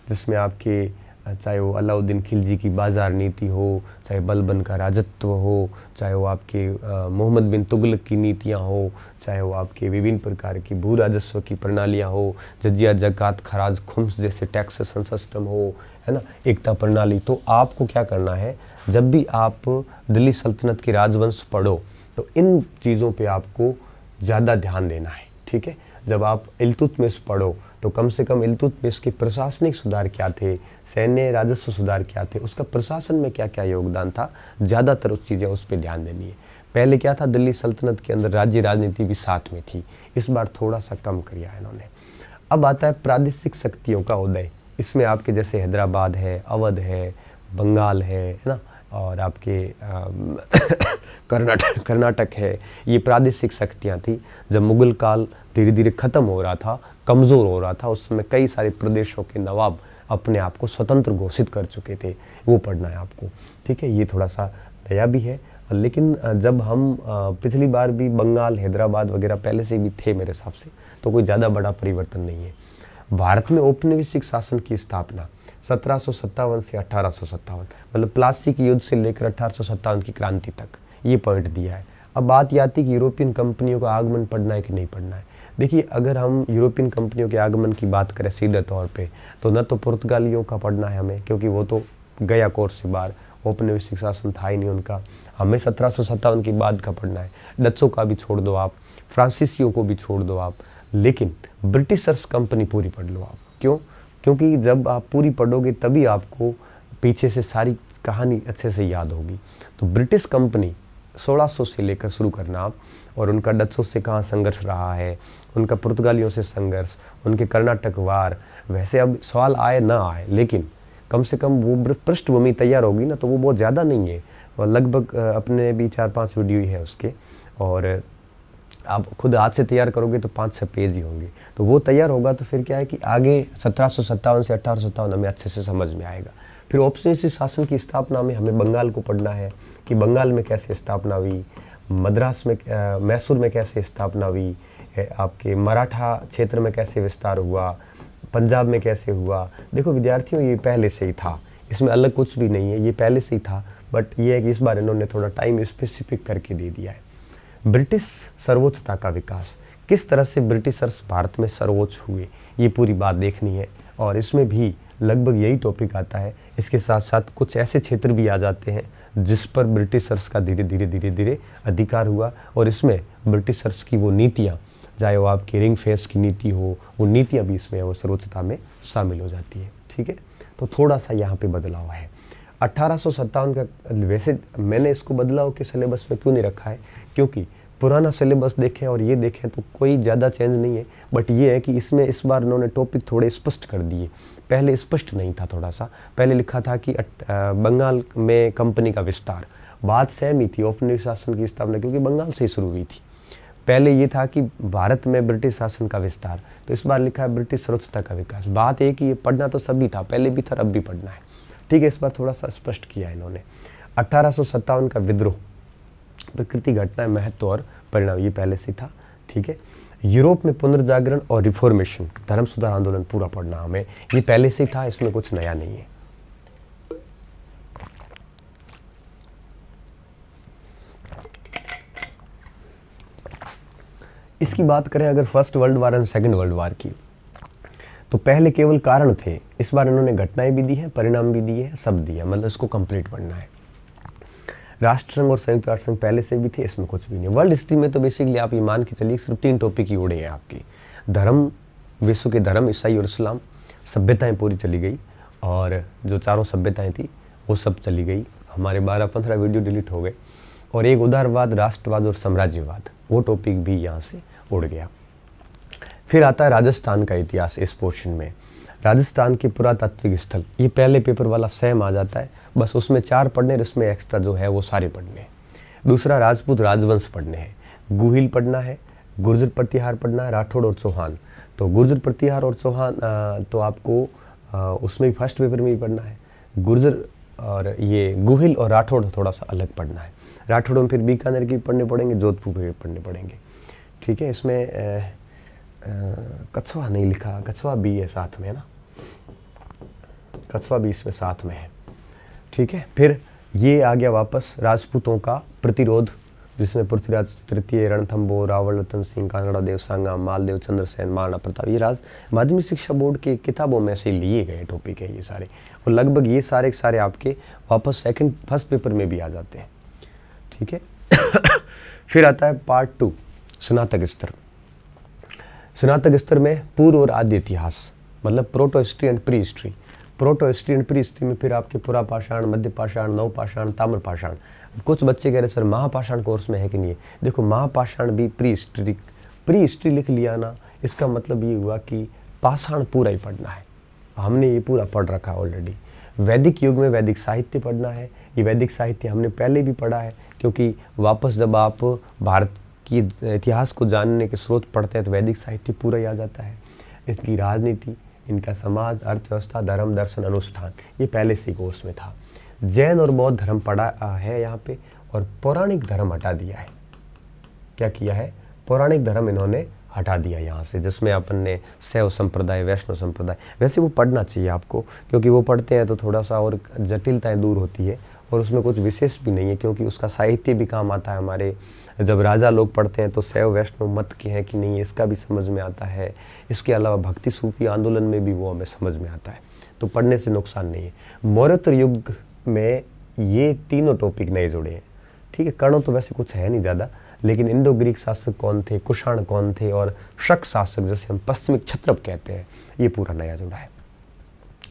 Speaker 1: जिसमें आपके चाहे वो अलाउद्दीन खिलजी की बाजार नीति हो, चाहे बलबन का राजत्व हो, चाहे वो आपके मोहम्मद बिन तुगलक की नीतियाँ हो, चाहे वो आपके विभिन्न प्रकार की भू राजस्व की प्रणालियाँ हो, जजिया ज़कात खराज खुम्स जैसे टैक्सेशन सिस्टम हो, है ना, एकता प्रणाली। तो आपको क्या करना है, जब भी आप दिल्ली सल्तनत की राजवंश पढ़ो तो इन चीज़ों पे आपको ज़्यादा ध्यान देना है। ठीक है, जब आप इल्तुतमिश पढ़ो तो कम से कम इल्तुतमिश के प्रशासनिक सुधार क्या थे, सैन्य राजस्व सुधार क्या थे, उसका प्रशासन में क्या क्या योगदान था, ज़्यादातर उस चीज़ें उस पर ध्यान देनी है। पहले क्या था, दिल्ली सल्तनत के अंदर राज्य राजनीति भी साथ में थी, इस बार थोड़ा सा कम किया है इन्होंने। अब आता है प्रादेशिक शक्तियों का उदय। इसमें आपके जैसे हैदराबाद है, अवध है, बंगाल है ना, और आपके कर्नाटक है, ये प्रादेशिक शक्तियाँ थी। जब मुगल काल धीरे धीरे ख़त्म हो रहा था, कमज़ोर हो रहा था, उस समय कई सारे प्रदेशों के नवाब अपने आप को स्वतंत्र घोषित कर चुके थे, वो पढ़ना है आपको। ठीक है, ये थोड़ा सा नया भी है। लेकिन जब हम पिछली बार भी बंगाल, हैदराबाद वगैरह पहले से भी थे मेरे हिसाब से, तो कोई ज़्यादा बड़ा परिवर्तन नहीं है। भारत में औपनिवेशिक शासन की स्थापना 1757 से 1857, मतलब प्लासी के युद्ध से लेकर 1857 की क्रांति तक, ये पॉइंट दिया है। अब बात ये आती है कि यूरोपियन कंपनियों का आगमन पढ़ना है कि नहीं पढ़ना है। देखिए, अगर हम यूरोपियन कंपनियों के आगमन की बात करें सीधे तौर पे, तो न तो पुर्तगालियों का पढ़ना है हमें, क्योंकि वो तो गया कोर्स से बाहर, औपनिवेशिक शासन था ही नहीं उनका। हमें 1757 के बाद का पढ़ना है। डचों का भी छोड़ दो आप, फ्रांसीसियों को भी छोड़ दो आप, लेकिन ब्रिटिशर्स कंपनी पूरी पढ़ लो आप। क्यों? क्योंकि जब आप पूरी पढ़ोगे तभी आपको पीछे से सारी कहानी अच्छे से याद होगी। तो ब्रिटिश कंपनी 1600 से लेकर शुरू करना आप, और उनका डचों से कहाँ संघर्ष रहा है, उनका पुर्तगालियों से संघर्ष, उनके कर्नाटक वार। वैसे अब सवाल आए ना आए, लेकिन कम से कम वो पृष्ठभूमि तैयार होगी ना, तो वो बहुत ज़्यादा नहीं है, और लगभग अपने भी 4-5 वीडियो ही है उसके, और आप खुद हाथ से तैयार करोगे तो 5-6 पेज ही होंगे। तो वो तैयार होगा तो फिर क्या है कि आगे 1757 से 1857 हमें अच्छे से समझ में आएगा। फिर औपनिवेशिक शासन की स्थापना में हमें बंगाल को पढ़ना है कि बंगाल में कैसे स्थापना हुई, मद्रास में, मैसूर में कैसे स्थापना हुई, आपके मराठा क्षेत्र में कैसे विस्तार हुआ, पंजाब में कैसे हुआ। देखो विद्यार्थियों, ये पहले से ही था, इसमें अलग कुछ भी नहीं है, ये पहले से ही था, बट ये है कि इस बार इन्होंने थोड़ा टाइम स्पेसिफिक करके दे दिया है। ब्रिटिश सर्वोच्चता का विकास, किस तरह से ब्रिटिशर्स भारत में सर्वोच्च हुए, ये पूरी बात देखनी है, और इसमें भी लगभग यही टॉपिक आता है। इसके साथ साथ कुछ ऐसे क्षेत्र भी आ जाते हैं जिस पर ब्रिटिशर्स का धीरे धीरे अधिकार हुआ, और इसमें ब्रिटिशर्स की वो नीतियाँ, चाहे वो आपकी रिंग फेंस की नीति हो, वो नीतियाँ भी इसमें वो सर्वोच्चता में शामिल हो जाती है। ठीक है, तो थोड़ा सा यहाँ पे बदलाव है। 1857 का, वैसे मैंने इसको बदलाव के सिलेबस में क्यों नहीं रखा है, क्योंकि पुराना सिलेबस देखें और ये देखें तो कोई ज़्यादा चेंज नहीं है, बट ये है कि इसमें इस बार इन्होंने टॉपिक थोड़े स्पष्ट कर दिए। पहले स्पष्ट नहीं था, थोड़ा सा पहले लिखा था कि बंगाल में कंपनी का विस्तार, बात सेम ही थी, औपनिवेशिक शासन की स्थापना क्योंकि बंगाल से ही शुरू हुई थी। पहले ये था कि भारत में ब्रिटिश शासन का विस्तार, तो इस बार लिखा है ब्रिटिश सर्वोच्चता का विकास। बात एक ही, ये पढ़ना तो सभी था, पहले भी था, अब भी पढ़ना है। ठीक है, इस बार थोड़ा सा स्पष्ट किया इन्होंने। 1857 का विद्रोह, प्रकृति घटनाएं, महत्व और परिणाम, ये पहले से था। ठीक है, यूरोप में पुनर्जागरण और रिफॉर्मेशन, धर्म सुधार आंदोलन पूरा पढ़ना हमें, ये पहले से ही था, इसमें कुछ नया नहीं है। इसकी बात करें अगर first world war and second world war की, तो पहले केवल कारण थे, इस बार इन्होंने घटनाएं भी दी हैं, परिणाम भी दिए हैं, सब दिया, मतलब इसको कंप्लीट पढ़ना है। राष्ट्रसंघ और संयुक्त राष्ट्र संघ पहले से भी थे, इसमें कुछ भी नहीं। वर्ल्ड हिस्ट्री में तो बेसिकली आप ये मान के चलिए सिर्फ 3 टॉपिक ही उड़े हैं आपके। धर्म, विश्व के धर्म, ईसाई और इस्लाम, सभ्यताएं पूरी चली गई, और जो 4 सभ्यताएं थी वो सब चली गई। हमारे 12-15 वीडियो डिलीट हो गए, और एक उदारवाद, राष्ट्रवाद और साम्राज्यवाद, वो टॉपिक भी यहाँ से उड़ गया। फिर आता है राजस्थान का इतिहास। इस पोर्शन में राजस्थान के पुरातात्विक स्थल, ये पहले पेपर वाला सेम आ जाता है, बस उसमें 4 पढ़ने और इसमें एक्स्ट्रा जो है वो सारे पढ़ने हैं। दूसरा राजपूत राजवंश पढ़ने हैं, गुहिल पढ़ना है, गुर्जर प्रतिहार पढ़ना है, राठौड़ और चौहान। तो गुर्जर प्रतिहार और चौहान तो आपको उसमें भी फर्स्ट पेपर में ही पढ़ना है। गुर्जर और ये गोहिल और राठौड़ थोड़ा सा अलग पढ़ना है। राठौड़ में फिर बीकानेर की पढ़ने पड़ेंगे, जोधपुर भी पढ़ने पड़ेंगे। ठीक है, इसमें कछवा नहीं लिखा, कछवा भी है साथ में, है ना, कछवा भी इसमें साथ में है। ठीक है, फिर ये आ गया वापस राजपूतों का प्रतिरोध, जिसमें पृथ्वीराज तृतीय, रणथंभौर, रावल रतन सिंह, कांगड़ा देव सांगा, मालदेव चंद्रसेन, महाराणा प्रताप, ये माध्यमिक शिक्षा बोर्ड की किताबों में से लिए गए टॉपिक है ये सारे, और लगभग ये सारे सारे आपके वापस फर्स्ट पेपर में भी आ जाते हैं। ठीक है फिर आता है पार्ट 2, स्नातक स्तर। स्नातक स्तर में पूर्व और आद्य इतिहास, मतलब proto history and pre history. Proto history and pre history में फिर आपके पुरा पाषाण, मध्य पाषाण, नव पाषाण, ताम्र पाषाण। कुछ बच्चे कह रहे सर महापाषाण कोर्स में है कि नहीं है। देखो महापाषाण भी प्री हिस्ट्री लिख लिया ना, इसका मतलब ये हुआ कि पाषाण पूरा ही पढ़ना है। हमने ये पूरा पढ़ रखा है ऑलरेडी। वैदिक युग में वैदिक साहित्य पढ़ना है। ये वैदिक साहित्य हमने पहले भी पढ़ा है, क्योंकि वापस जब आप भारत की इतिहास को जानने के स्रोत पढ़ते हैं तो वैदिक साहित्य पूरा ही आ जाता है। इसकी राजनीति, इनका समाज, अर्थव्यवस्था, धर्म, दर्शन, अनुष्ठान, ये पहले से कोर्स में था। जैन और बौद्ध धर्म पढ़ा है यहाँ पे, और पौराणिक धर्म हटा दिया है। क्या किया है? पौराणिक धर्म इन्होंने हटा दिया यहाँ से, जिसमें अपन ने शैव संप्रदाय, वैष्णव संप्रदाय, वैसे वो पढ़ना चाहिए आपको, क्योंकि वो पढ़ते हैं तो थोड़ा सा और जटिलताएं दूर होती है, और उसमें कुछ विशेष भी नहीं है, क्योंकि उसका साहित्य भी काम आता है। हमारे जब राजा लोग पढ़ते हैं तो शैव वैष्णव मत के हैं कि नहीं, इसका भी समझ में आता है। इसके अलावा भक्ति सूफी आंदोलन में भी वो हमें समझ में आता है, तो पढ़ने से नुकसान नहीं है। मौर्योत्तर युग में ये तीनों टॉपिक नहीं जुड़े हैं। ठीक है, कर्ण तो वैसे कुछ है नहीं ज़्यादा, लेकिन इंडो ग्रीक शासक कौन थे, कुषाण कौन थे, और शक शासक, जैसे हम पश्चिमी क्षत्रप कहते हैं, ये पूरा नया जुड़ा है।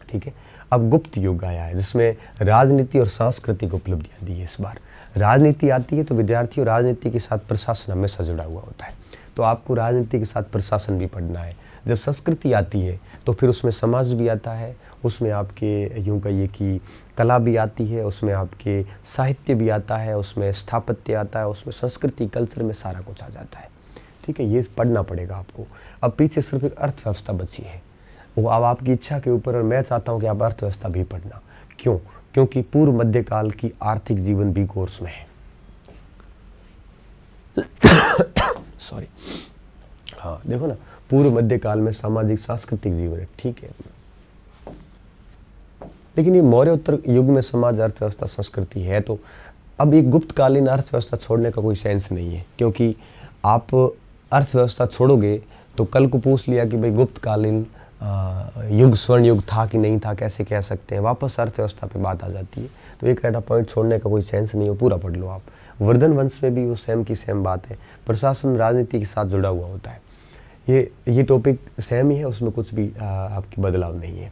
Speaker 1: ठीक है, अब गुप्त युग आया है, जिसमें राजनीति और सांस्कृतिक उपलब्धियां दी है। इस बार राजनीति आती है तो विद्यार्थी और राजनीति के साथ प्रशासन हमेशा जुड़ा हुआ होता है, तो आपको राजनीति के साथ प्रशासन भी पढ़ना है। जब संस्कृति आती है तो फिर उसमें समाज भी आता है, उसमें आपके यूँ कहिए कि कला भी आती है, उसमें आपके साहित्य भी आता है, उसमें स्थापत्य आता है, उसमें संस्कृति, कल्चर में सारा कुछ आ जाता है। ठीक है, ये पढ़ना पड़ेगा आपको। अब पीछे सिर्फ एक अर्थव्यवस्था बची है, वो अब आपकी इच्छा के ऊपर, और मैं चाहता हूँ कि आप अर्थव्यवस्था भी पढ़ना। क्यों? क्योंकि पूर्व मध्यकाल की आर्थिक जीवन बी कोर्स में है। सॉरी, हाँ देखो ना, पूर्व मध्यकाल में सामाजिक सांस्कृतिक जीवन है। ठीक है, लेकिन ये मौर्योत्तर युग में समाज, अर्थव्यवस्था, संस्कृति है, तो अब ये गुप्तकालीन अर्थव्यवस्था छोड़ने का कोई सेंस नहीं है, क्योंकि आप अर्थव्यवस्था छोड़ोगे तो कल को पूछ लिया कि भाई गुप्तकालीन युग स्वर्ण युग था कि नहीं था, कैसे कह सकते हैं, वापस अर्थव्यवस्था पे बात आ जाती है। तो एक ऐसा पॉइंट छोड़ने का कोई सेंस नहीं है, पूरा पढ़ लो आप। वर्धन वंश में भी वो सेम की सेम बात है, प्रशासन राजनीति के साथ जुड़ा हुआ होता है। ये टॉपिक सेम ही है, उसमें कुछ भी आपकी बदलाव नहीं है।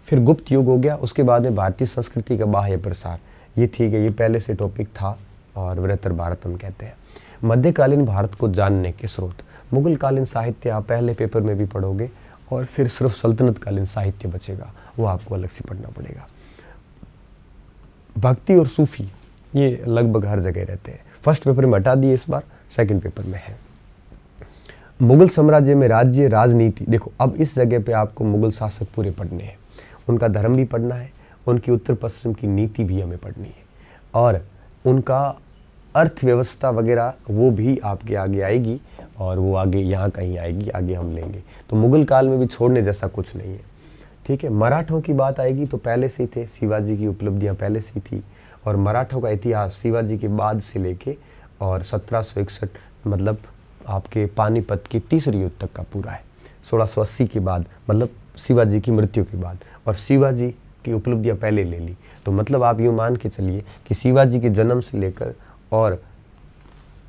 Speaker 1: फिर गुप्त युग हो गया, उसके बाद में भारतीय संस्कृति का बाह्य प्रसार, ये ठीक है, ये पहले से टॉपिक था, और बृहत्तर भारत हम कहते हैं। मध्यकालीन भारत को जानने के स्रोत, मुगलकालीन साहित्य आप पहले पेपर में भी पढ़ोगे, और फिर सिर्फ सल्तनतकालीन साहित्य बचेगा, वो आपको अलग से पढ़ना पड़ेगा। भक्ति और सूफी ये लगभग हर जगह रहते हैं, फर्स्ट पेपर में हटा दिए, इस बार सेकंड पेपर में है। मुगल साम्राज्य में राज्य, राजनीति, देखो अब इस जगह पे आपको मुगल शासक पूरे पढ़ने हैं, उनका धर्म भी पढ़ना है, उनकी उत्तर पश्चिम की नीति भी हमें पढ़नी है, और उनका अर्थव्यवस्था वगैरह वो भी आपके आगे आएगी, और वो आगे यहाँ कहीं आएगी, आगे हम लेंगे। तो मुगल काल में भी छोड़ने जैसा कुछ नहीं है। ठीक है, मराठों की बात आएगी तो पहले से ही थे, शिवाजी की उपलब्धियाँ पहले से ही थी, और मराठों का इतिहास शिवाजी के बाद से लेके और 1761 मतलब आपके पानीपत के तीसरे युद्ध तक का पूरा है, 1680 के बाद, मतलब शिवाजी की मृत्यु के बाद, और शिवाजी की उपलब्धियाँ पहले ले ली। तो मतलब आप यूँ मान के चलिए कि शिवाजी के जन्म से लेकर और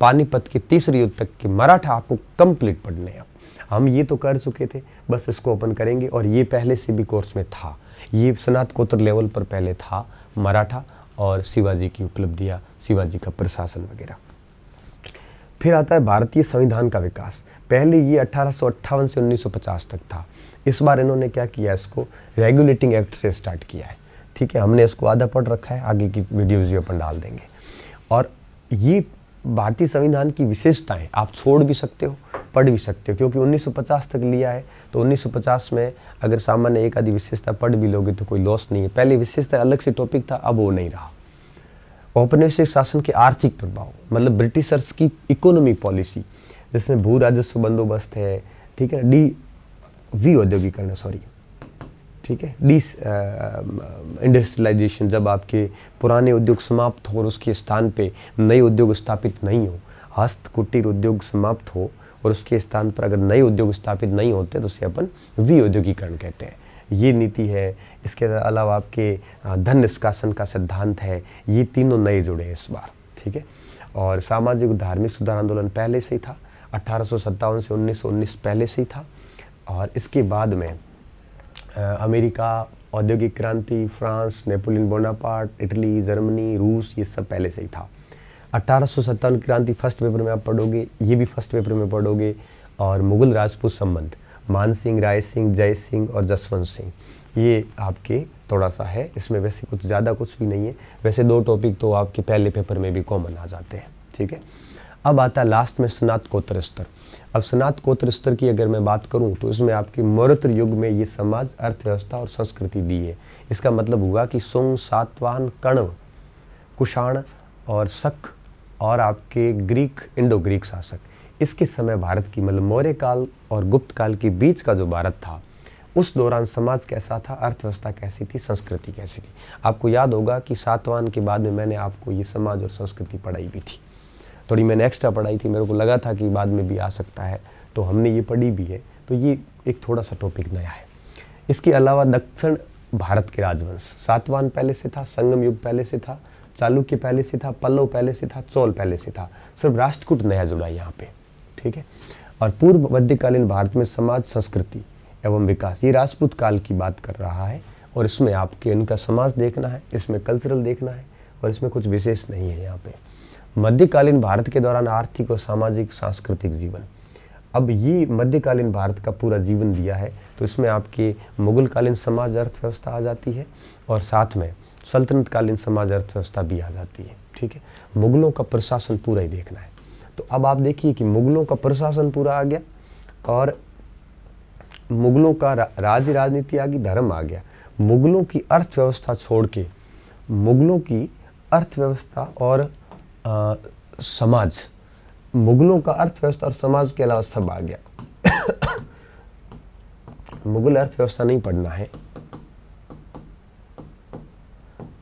Speaker 1: पानीपत के तीसरे युद्ध तक के मराठा आपको कंप्लीट पढ़ने हैं। हम ये तो कर चुके थे, बस इसको ओपन करेंगे, और ये पहले से भी कोर्स में था, ये स्नातकोत्तर लेवल पर पहले था, मराठा और शिवाजी की उपलब्धियाँ, शिवाजी का प्रशासन वगैरह। फिर आता है भारतीय संविधान का विकास। पहले ये 1858 से 1950 तक था, इस बार इन्होंने क्या किया, इसको रेगुलेटिंग एक्ट से स्टार्ट किया है। ठीक है, हमने इसको आधा पढ़ रखा है, आगे की वीडियोज़ भी अपन डाल देंगे। और ये भारतीय संविधान की विशेषताएं आप छोड़ भी सकते हो, पढ़ भी सकते हो, क्योंकि 1950 तक लिया है। तो 1950 में अगर सामान्य एक आधी विशेषता पढ़ भी लोगे तो कोई लॉस नहीं है। पहले विशेषता अलग से टॉपिक था, अब वो नहीं रहा। औपनिवेशिक शासन के आर्थिक प्रभाव, मतलब ब्रिटिशर्स की इकोनॉमी पॉलिसी, जिसमें भू राजस्व बंदोबस्त है, ठीक है, वी औद्योगिकरण, सॉरी, ठीक है, इंडस्ट्रियलाइजेशन, जब आपके पुराने उद्योग समाप्त हो और उसके स्थान पे नए उद्योग स्थापित नहीं हो, हस्त कुटीर उद्योग समाप्त हो और उसके स्थान पर अगर नए उद्योग स्थापित नहीं होते तो उसे अपन वी औद्योगिकरण कहते हैं। ये नीति है। इसके अलावा आपके धन निष्कासन का सिद्धांत है। ये तीनों नए जुड़े हैं इस बार, ठीक है। और सामाजिक और धार्मिक सुधार आंदोलन पहले से ही था, 1857 से 1919 पहले से ही था। और इसके बाद में अमेरिका, औद्योगिक क्रांति, France, Napoleon Bonaparte, Italy, Germany, रूस, ये सब पहले से ही था। 1857 क्रांति फर्स्ट पेपर में आप पढ़ोगे, ये भी फर्स्ट पेपर में पढ़ोगे। और मुगल राजपूत संबंध, मान सिंह, राय सिंह, जय सिंह और जसवंत सिंह, ये आपके थोड़ा सा है। इसमें वैसे कुछ ज़्यादा कुछ भी नहीं है। वैसे 2 टॉपिक तो आपके पहले पेपर में भी कॉमन आ जाते हैं, ठीक है। अब आता है लास्ट में स्नातकोत्तर स्तर। अब स्नातकोत्तर स्तर की अगर मैं बात करूं तो इसमें आपके मौर्य युग में ये समाज, अर्थव्यवस्था और संस्कृति दी है। इसका मतलब हुआ कि सुंग, सातवाहन, कण्व, कुषाण और शक और आपके ग्रीक, इंडो ग्रीक शासक, इसके समय भारत की, मतलब मौर्य काल और गुप्त काल के बीच का जो भारत था, उस दौरान समाज कैसा था, अर्थव्यवस्था कैसी थी, संस्कृति कैसी थी। आपको याद होगा कि सातवाहन के बाद में मैंने आपको ये समाज और संस्कृति पढ़ाई भी थी, थोड़ी मैंने एक्स्ट्रा पढ़ाई थी, मेरे को लगा था कि बाद में भी आ सकता है, तो हमने ये पढ़ी भी है। तो ये एक थोड़ा सा टॉपिक नया है। इसके अलावा दक्षिण भारत के राजवंश, सातवाहन पहले से था, संगम युग पहले से था, चालुक्य पहले से था, पल्लव पहले से था, चोल पहले से था, सिर्फ राष्ट्रकूट नया जुड़ा है यहाँ पे, ठीक है। और पूर्व मध्यकालीन भारत में समाज, संस्कृति एवं विकास, ये राजपूत काल की बात कर रहा है। और इसमें आपके इनका समाज देखना है, इसमें कल्चरल देखना है, और इसमें कुछ विशेष नहीं है यहाँ पे। मध्यकालीन भारत के दौरान आर्थिक और सामाजिक सांस्कृतिक जीवन, अब ये मध्यकालीन भारत का पूरा जीवन दिया है। तो इसमें आपके मुगलकालीन समाज, अर्थव्यवस्था आ जाती है, और साथ में सल्तनत कालीन समाज, अर्थव्यवस्था भी आ जाती है, ठीक है। मुगलों का प्रशासन पूरा ही देखना है। तो अब आप देखिए कि मुगलों का प्रशासन पूरा आ गया, और मुगलों का राज्य राजनीति आ गई, धर्म आ गया। मुगलों की अर्थव्यवस्था छोड़ के मुगलों की अर्थव्यवस्था और समाज, मुगलों का अर्थव्यवस्था और समाज के अलावा सब आ गया। मुगल अर्थव्यवस्था नहीं पढ़ना है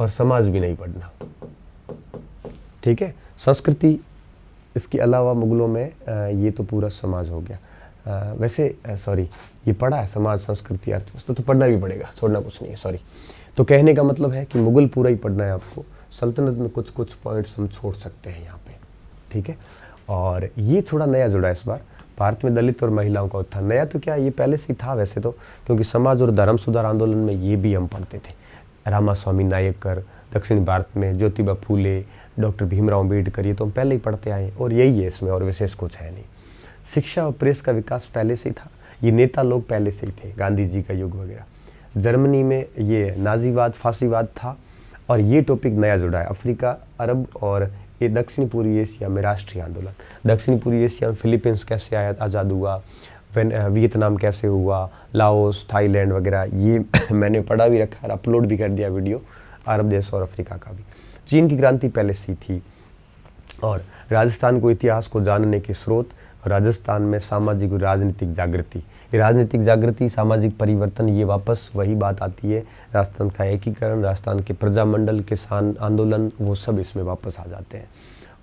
Speaker 1: और समाज भी नहीं पढ़ना, ठीक है। संस्कृति इसके अलावा मुगलों में ये तो पूरा समाज हो गया। वैसे सॉरी, ये पढ़ा है समाज, संस्कृति, अर्थव्यवस्था, तो पढ़ना भी पड़ेगा, छोड़ना कुछ नहीं है, सॉरी। तो कहने का मतलब है कि मुगल पूरा ही पढ़ना है आपको, सल्तनत में कुछ कुछ पॉइंट्स हम छोड़ सकते हैं यहाँ पे, ठीक है। और ये थोड़ा नया जुड़ा है इस बार, भारत में दलित और महिलाओं का उत्थान। नया तो क्या, ये पहले से ही था वैसे तो, क्योंकि समाज और धर्म सुधार आंदोलन में ये भी हम पढ़ते थे। रामास्वामी नायकर, दक्षिणी भारत में ज्योतिबा फूले, डॉक्टर भीमराव अम्बेडकर, ये तो हम पहले ही पढ़ते आए, और यही है इसमें, और विशेष कुछ है नहीं। शिक्षा और प्रेस का विकास पहले से ही था, ये नेता लोग पहले से ही थे, गांधी जी का युग वगैरह। जर्मनी में ये नाजीवाद, फांसीवाद था, और ये टॉपिक नया जुड़ा है, अफ्रीका, अरब और ये दक्षिणी पूर्वी एशिया में राष्ट्रीय आंदोलन। दक्षिणी पूर्वी एशिया में फिलीपींस कैसे आज़ाद हुआ, वियतनाम कैसे हुआ, लाओस, थाईलैंड वगैरह, ये मैंने पढ़ा भी रखा है, अपलोड भी कर दिया वीडियो, अरब देश और अफ्रीका का भी। चीन की क्रांति पहले से थी। और राजस्थान को इतिहास को जानने के स्रोत, राजस्थान में सामाजिक और राजनीतिक जागृति, राजनीतिक जागृति, सामाजिक परिवर्तन, ये वापस वही बात आती है। राजस्थान का एकीकरण, राजस्थान के प्रजामंडल, किसान आंदोलन, वो सब इसमें वापस आ जाते हैं।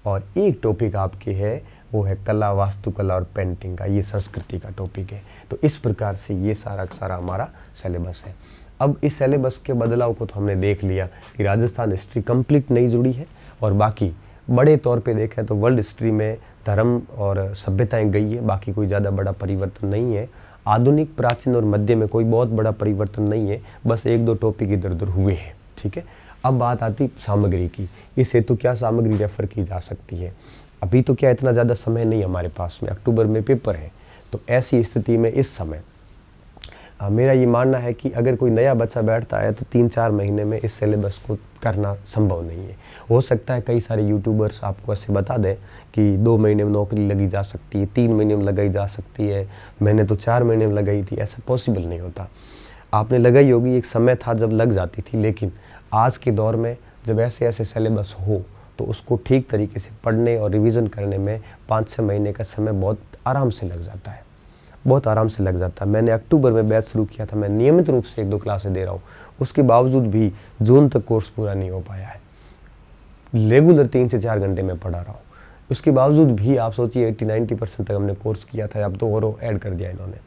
Speaker 1: और एक टॉपिक आपके है, वो है कला, वास्तुकला और पेंटिंग का, ये संस्कृति का टॉपिक है। तो इस प्रकार से ये सारा सारा हमारा सिलेबस है। अब इस सिलेबस के बदलाव को तो हमने देख लिया कि राजस्थान हिस्ट्री कंप्लीट नहीं जुड़ी है, और बाकी बड़े तौर पे देखें तो वर्ल्ड हिस्ट्री में धर्म और सभ्यताएं गई है, बाकी कोई ज़्यादा बड़ा परिवर्तन नहीं है। आधुनिक, प्राचीन और मध्य में कोई बहुत बड़ा परिवर्तन नहीं है, बस 1-2 टॉपिक इधर उधर हुए हैं, ठीक है। अब बात आती सामग्री की, इस हेतु क्या सामग्री रेफर की जा सकती है। अभी तो क्या इतना ज़्यादा समय नहीं हमारे पास में, अक्टूबर में पेपर है, तो ऐसी स्थिति में इस समय मेरा ये मानना है कि अगर कोई नया बच्चा बैठता है तो 3-4 महीने में इस सिलेबस को करना संभव नहीं है। हो सकता है कई सारे यूट्यूबर्स आपको ऐसे बता दें कि 2 महीने में नौकरी लगी जा सकती है, 3 महीने में लगाई जा सकती है, मैंने तो 4 महीने में लगाई थी। ऐसा पॉसिबल नहीं होता। आपने लगाई होगी, एक समय था जब लग जाती थी, लेकिन आज के दौर में जब ऐसे ऐसे सिलेबस हो तो उसको ठीक तरीके से पढ़ने और रिवीजन करने में 5-6 महीने का समय बहुत आराम से लग जाता है, बहुत आराम से लग जाता है। मैंने अक्टूबर में बैच शुरू किया था, मैं नियमित रूप से 1-2 क्लासें दे रहा हूँ, उसके बावजूद भी जून तक कोर्स पूरा नहीं हो पाया है। रेगुलर 3 से 4 घंटे में पढ़ा रहा हूँ, उसके बावजूद भी आप सोचिए 80-90% तक हमने कोर्स किया था, अब तो और ऐड कर दिया इन्होंने।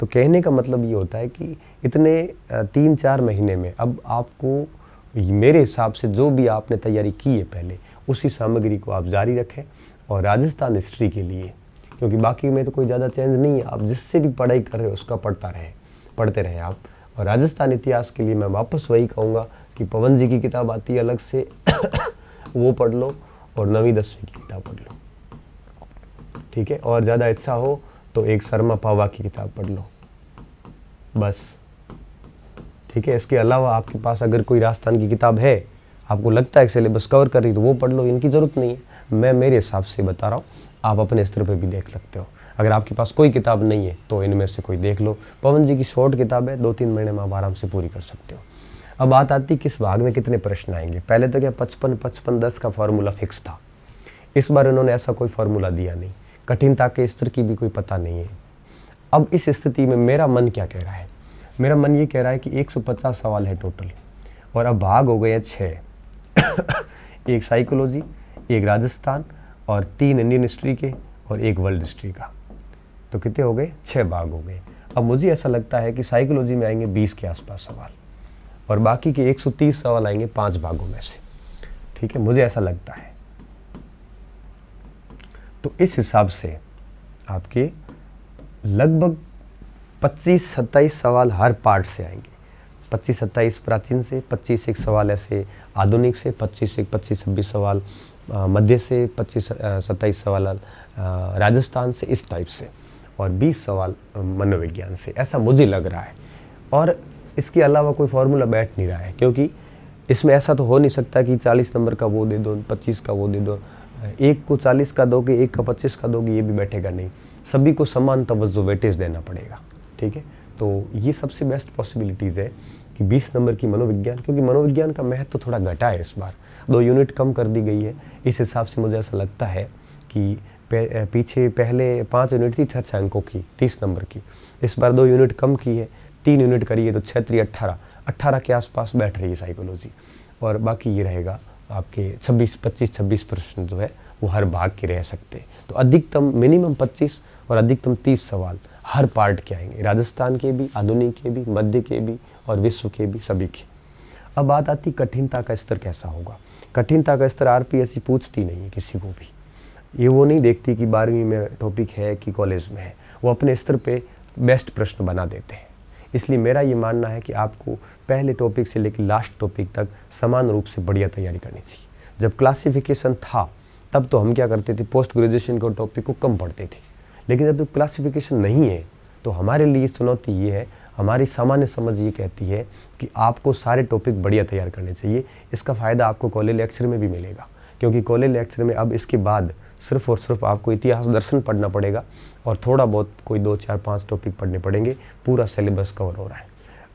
Speaker 1: तो कहने का मतलब ये होता है कि इतने 3-4 महीने में अब आपको, मेरे हिसाब से जो भी आपने तैयारी की है पहले, उसी सामग्री को आप जारी रखें। और राजस्थान हिस्ट्री के लिए, क्योंकि बाकी में तो कोई ज़्यादा चेंज नहीं है, आप जिससे भी पढ़ाई कर रहे हो उसका पढ़ते रहे आप। और राजस्थान इतिहास के लिए मैं वापस वही कहूँगा कि पवन जी की किताब आती है अलग से वो पढ़ लो, और 9वीं-10वीं की किताब पढ़ लो, ठीक है। और ज़्यादा इच्छा हो तो एक शर्मा पावा की किताब पढ़ लो, बस, ठीक है। इसके अलावा आपके पास अगर कोई राजस्थान की किताब है, आपको लगता है सिलेबस कवर कर रही तो वो पढ़ लो, इनकी ज़रूरत नहीं है। मैं मेरे हिसाब से बता रहा हूँ, आप अपने स्तर पे भी देख सकते हो। अगर आपके पास कोई किताब नहीं है तो इनमें से कोई देख लो। पवन जी की शॉर्ट किताब है, 2-3 महीने में आप आराम से पूरी कर सकते हो। अब बात आती किस भाग में कितने प्रश्न आएंगे। पहले तो क्या 55-55-10 का फार्मूला फिक्स था, इस बार इन्होंने ऐसा कोई फार्मूला दिया नहीं, कठिनता के स्तर की भी कोई पता नहीं है। अब इस स्थिति में मेरा मन क्या कह रहा है, मेरा मन ये कह रहा है कि 150 सवाल है टोटल, और अब भाग हो गए हैं 6 एक साइकोलॉजी, एक राजस्थान, और 3 इंडियन हिस्ट्री के, और 1 वर्ल्ड हिस्ट्री का। तो कितने हो गए, 6 भाग हो गए। अब मुझे ऐसा लगता है कि साइकोलॉजी में आएंगे 20 के आसपास सवाल, और बाकी के 130 सवाल आएंगे 5 भागों में से, ठीक है, मुझे ऐसा लगता है। तो इस हिसाब से आपके लगभग 25-27 सवाल हर पार्ट से आएंगे। 25-27 प्राचीन से, 25 एक सवाल ऐसे आधुनिक से, 25-26 सवाल मध्य से, 25-27 सवाल राजस्थान से, इस टाइप से, और 20 सवाल मनोविज्ञान से, ऐसा मुझे लग रहा है। और इसके अलावा कोई फार्मूला बैठ नहीं रहा है, क्योंकि इसमें ऐसा तो हो नहीं सकता कि 40 नंबर का वो दे दो, 25 का वो दे दो, एक को 40 का दोगे, एक का 25 का दोगे, ये भी बैठेगा नहीं। सभी को समान तवज्जो वेटेज देना पड़ेगा, ठीक है। तो ये सबसे बेस्ट पॉसिबिलिटीज़ है कि 20 नंबर की मनोविज्ञान, क्योंकि मनोविज्ञान का महत्व तो थोड़ा घटा है इस बार, 2 यूनिट कम कर दी गई है। इस हिसाब से मुझे ऐसा लगता है कि पीछे पहले 5 यूनिट थी 6 अंकों की, 30 नंबर की, इस बार 2 यूनिट कम की है, 3 यूनिट करी है, तो 6-3-18 के आसपास बैठ रही है साइकोलॉजी। और बाकी ये रहेगा आपके 25-26 प्रश्न जो है वो हर भाग के रह सकते हैं। तो अधिकतम मिनिमम 25 और अधिकतम 30 सवाल हर पार्ट के आएंगे, राजस्थान के भी, आधुनिक के भी, मध्य के भी, और विश्व के भी, सभी के। अब बात आती कठिनता का स्तर कैसा होगा। कठिनता का स्तर आरपीएससी पूछती नहीं है किसी को भी, ये वो नहीं देखती कि 12वीं में टॉपिक है कि कॉलेज में है, वो अपने स्तर पे बेस्ट प्रश्न बना देते हैं। इसलिए मेरा ये मानना है कि आपको पहले टॉपिक से लेकर लास्ट टॉपिक तक समान रूप से बढ़िया तैयारी करनी चाहिए। जब क्लासिफिकेशन था तब तो हम क्या करते थे, पोस्ट ग्रेजुएशन के टॉपिक को कम पढ़ते थे, लेकिन जब क्लासिफिकेशन नहीं है तो हमारे लिए चुनौती ये है, हमारी सामान्य समझ ये कहती है कि आपको सारे टॉपिक बढ़िया तैयार करने चाहिए। इसका फ़ायदा आपको कॉलेज लेक्चर में भी मिलेगा, क्योंकि कॉलेज लेक्चर में अब इसके बाद सिर्फ और सिर्फ आपको इतिहास दर्शन पढ़ना पड़ेगा, और थोड़ा बहुत कोई 2, 4, 5 टॉपिक पढ़ने पड़ेंगे। पूरा सिलेबस कवर हो रहा है,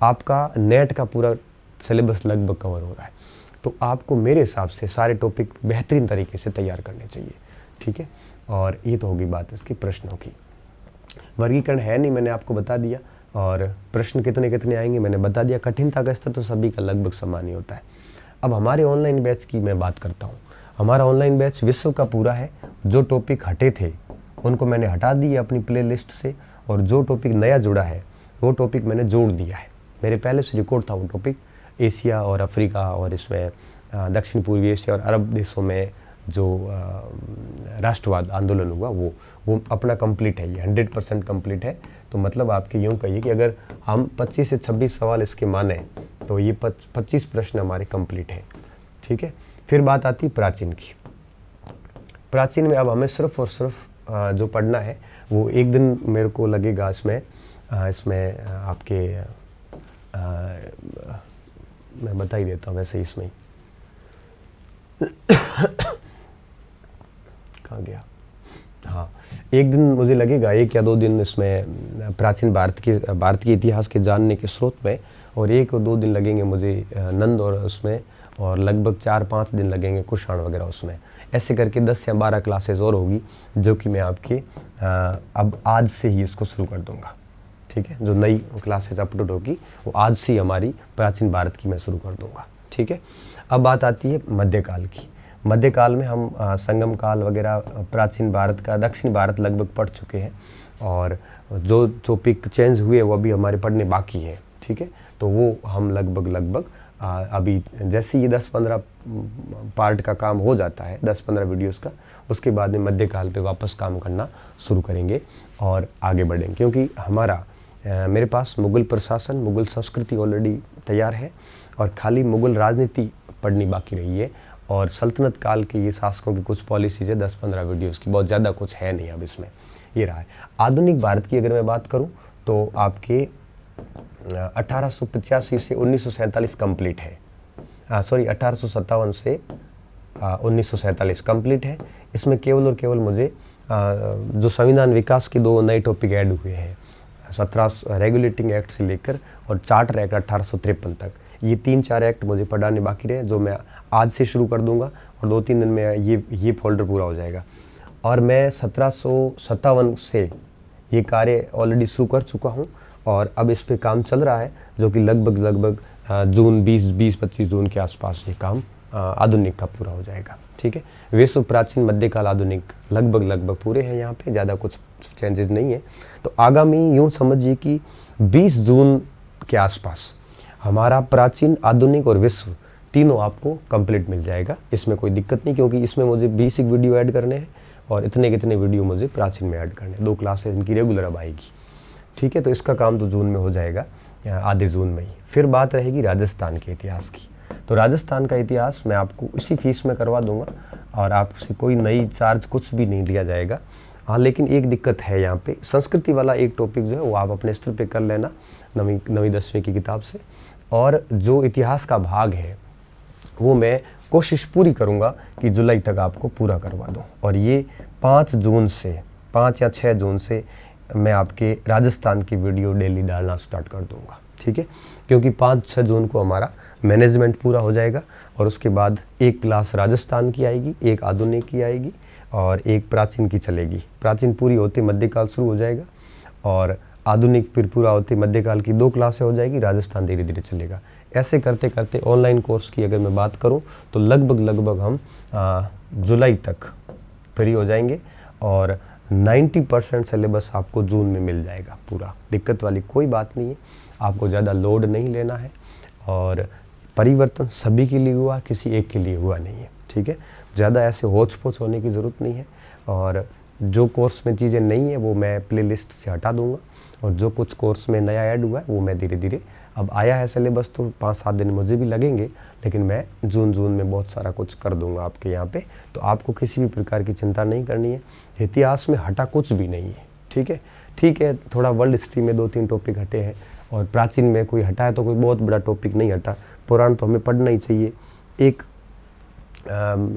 Speaker 1: आपका नेट का पूरा सिलेबस लगभग कवर हो रहा है। तो आपको मेरे हिसाब से सारे टॉपिक बेहतरीन तरीके से तैयार करने चाहिए, ठीक है। और ये तो होगी बात इसकी प्रश्नों की। वर्गीकरण है नहीं, मैंने आपको बता दिया, और प्रश्न कितने कितने आएंगे मैंने बता दिया। कठिनता का स्तर तो सभी का लगभग समान ही होता है। अब हमारे ऑनलाइन बैच की मैं बात करता हूँ। हमारा ऑनलाइन बैच विश्व का पूरा है। जो टॉपिक हटे थे उनको मैंने हटा दिए अपनी प्लेलिस्ट से, और जो टॉपिक नया जुड़ा है वो टॉपिक मैंने जोड़ दिया है। मेरे पहले से रिकॉर्ड था वो टॉपिक, एशिया और अफ्रीका, और इसमें दक्षिण पूर्वी एशिया और अरब देशों में जो राष्ट्रवाद आंदोलन हुआ वो अपना कंप्लीट है, ये 100% कंप्लीट है। तो मतलब आपके यूँ कहिए कि अगर हम 25 से 26 सवाल इसके माने तो ये 25 प्रश्न हमारे कंप्लीट हैं, ठीक है। फिर बात आती प्राचीन की। प्राचीन में अब हमें सिर्फ और सिर्फ जो पढ़ना है वो एक दिन मेरे को लगेगा इसमें इसमें आपके मैं बता ही देता हूँ वैसे ही इसमें कहाँ गया। हाँ, एक दिन मुझे लगेगा 1 या 2 दिन इसमें प्राचीन भारत के इतिहास के जानने के स्रोत में, और 1 और 2 दिन लगेंगे मुझे नंद और उसमें, और लगभग 4-5 दिन लगेंगे कुषाण वगैरह उसमें। ऐसे करके 10 या 12 क्लासेस और होगी जो कि मैं आपके अब आज से ही इसको शुरू कर दूंगा। ठीक है, जो नई क्लासेस अपलोड होगी वो आज से ही हमारी प्राचीन भारत की मैं शुरू कर दूंगा। ठीक है, अब बात आती है मध्यकाल की। मध्यकाल में हम संगम काल वगैरह प्राचीन भारत का, दक्षिण भारत लगभग पढ़ चुके हैं, और जो टॉपिक चेंज हुए वो अभी हमारे पढ़ने बाकी है। ठीक है, तो वो हम लगभग अभी जैसे ये 10-15 पार्ट का काम हो जाता है, 10-15 वीडियोस का, उसके बाद में मध्यकाल पे वापस काम करना शुरू करेंगे और आगे बढ़ेंगे। क्योंकि हमारा मेरे पास मुग़ल प्रशासन, मुग़ल संस्कृति ऑलरेडी तैयार है, और खाली मुग़ल राजनीति पढ़नी बाकी रही है, और सल्तनत काल के ये शासकों की कुछ पॉलिसीज़ है 10-15 वीडियोस की, बहुत ज़्यादा कुछ है नहीं अब इसमें, ये रहा है। आधुनिक भारत की अगर मैं बात करूँ तो आपके 1885 से 1947 कंप्लीट है, 1857 से 1947 कंप्लीट है। इसमें केवल और केवल मुझे जो संविधान विकास के 2 नए टॉपिक ऐड हुए हैं, 17 रेगुलेटिंग एक्ट से लेकर और चार्टर एक्ट 1853 तक, ये 3-4 एक्ट मुझे पढ़ाने बाकी रहे, जो मैं आज से शुरू कर दूंगा, और 2-3 दिन में ये फोल्डर पूरा हो जाएगा। और मैं 1757 से ये कार्य ऑलरेडी शुरू कर चुका हूँ, और अब इस पे काम चल रहा है, जो कि लगभग जून 20-25 जून के आसपास ये काम आधुनिक का पूरा हो जाएगा। ठीक है, विश्व प्राचीन मध्यकाल आधुनिक लगभग पूरे हैं, यहाँ पे ज़्यादा कुछ चेंजेस नहीं है। तो आगामी यूँ समझिए कि 20 जून के आसपास हमारा प्राचीन, आधुनिक और विश्व तीनों आपको कंप्लीट मिल जाएगा। इसमें कोई दिक्कत नहीं, क्योंकि इसमें मुझे बेसिक वीडियो ऐड करने हैं, और इतने कितने वीडियो मुझे प्राचीन में ऐड करने हैं। 2 क्लासेस इनकी रेगुलर अब आएगी। ठीक है, तो इसका काम तो जून में हो जाएगा, आधे जून में ही। फिर बात रहेगी राजस्थान के इतिहास की। तो राजस्थान का इतिहास मैं आपको इसी फीस में करवा दूंगा, और आपसे कोई नई चार्ज कुछ भी नहीं लिया जाएगा। हाँ, लेकिन एक दिक्कत है यहाँ पे, संस्कृति वाला एक टॉपिक जो है वो आप अपने स्तर पे कर लेना 9वीं-10वीं की किताब से, और जो इतिहास का भाग है वो मैं कोशिश पूरी करूँगा कि जुलाई तक आपको पूरा करवा दूँ। और ये 5 जून से 5 या 6 जून से मैं आपके राजस्थान की वीडियो डेली डालना स्टार्ट कर दूँगा। ठीक है, क्योंकि 5-6 जून को हमारा मैनेजमेंट पूरा हो जाएगा, और उसके बाद 1 क्लास राजस्थान की आएगी, 1 आधुनिक की आएगी, और 1 प्राचीन की चलेगी। प्राचीन पूरी होती मध्यकाल शुरू हो जाएगा, और आधुनिक फिर पूरा होती मध्यकाल की 2 क्लासें हो जाएगी, राजस्थान धीरे धीरे चलेगा। ऐसे करते करते ऑनलाइन कोर्स की अगर मैं बात करूं तो लगभग हम जुलाई तक फ्री हो जाएंगे, और 90% सिलेबस आपको जून में मिल जाएगा पूरा। दिक्कत वाली कोई बात नहीं है, आपको ज़्यादा लोड नहीं लेना है, और परिवर्तन सभी के लिए हुआ, किसी एक के लिए हुआ नहीं है। ठीक है, ज़्यादा ऐसे होच पोच होने की ज़रूरत नहीं है, और जो कोर्स में चीज़ें नहीं है वो मैं प्लेलिस्ट से हटा दूंगा, और जो कुछ कोर्स में नया ऐड हुआ है वो मैं धीरे धीरे, अब आया है सिलेबस तो 5-7 दिन मुझे भी लगेंगे, लेकिन मैं जून में बहुत सारा कुछ कर दूंगा आपके यहाँ पे। तो आपको किसी भी प्रकार की चिंता नहीं करनी है, इतिहास में हटा कुछ भी नहीं है। ठीक है, थोड़ा वर्ल्ड हिस्ट्री में 2-3 टॉपिक हटे हैं, और प्राचीन में कोई हटा है तो कोई बहुत बड़ा टॉपिक नहीं हटा। पुराण तो हमें पढ़ना ही चाहिए। एक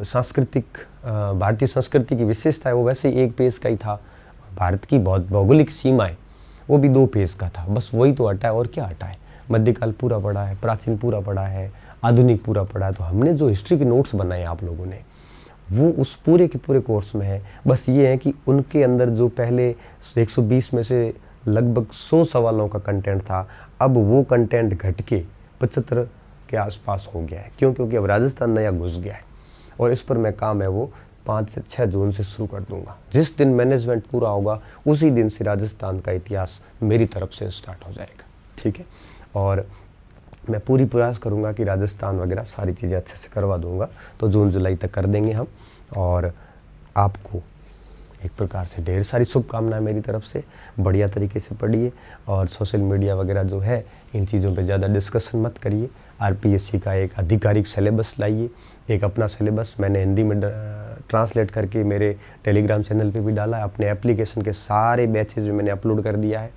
Speaker 1: सांस्कृतिक भारतीय संस्कृति की विशेषता है, वो वैसे ही 1 पेज का ही था। भारत की बहुत भौगोलिक सीमाएं वो भी 2 पेज का था, बस वही तो हटा है, और क्या हटा है। मध्यकाल पूरा पढ़ा है, प्राचीन पूरा पढ़ा है, आधुनिक पूरा पढ़ा है। तो हमने जो हिस्ट्री के नोट्स बनाए आप लोगों ने, वो उस पूरे के पूरे कोर्स में है। बस ये है कि उनके अंदर जो पहले 120 में से लगभग 100 सवालों का कंटेंट था, अब वो कंटेंट घट के 75 के आसपास हो गया है। क्योंकि अब राजस्थान नया घुस गया है, और इस पर मैं काम है वो 5 से 6 जून से शुरू कर दूंगा। जिस दिन मैनेजमेंट पूरा होगा उसी दिन से राजस्थान का इतिहास मेरी तरफ से स्टार्ट हो जाएगा। ठीक है, और मैं पूरी प्रयास करूंगा कि राजस्थान वगैरह सारी चीज़ें अच्छे से करवा दूंगा। तो जून जुलाई तक कर देंगे हम, और आपको एक प्रकार से ढेर सारी शुभकामनाएं मेरी तरफ से। बढ़िया तरीके से पढ़िए, और सोशल मीडिया वगैरह जो है इन चीज़ों पे ज़्यादा डिस्कशन मत करिए। आरपीएससी का एक आधिकारिक सिलेबस लाइए, एक अपना सिलेबस मैंने हिंदी में ट्रांसलेट करके मेरे टेलीग्राम चैनल पे भी डाला है। अपने एप्लीकेशन के सारे बैचेज में मैंने अपलोड कर दिया है।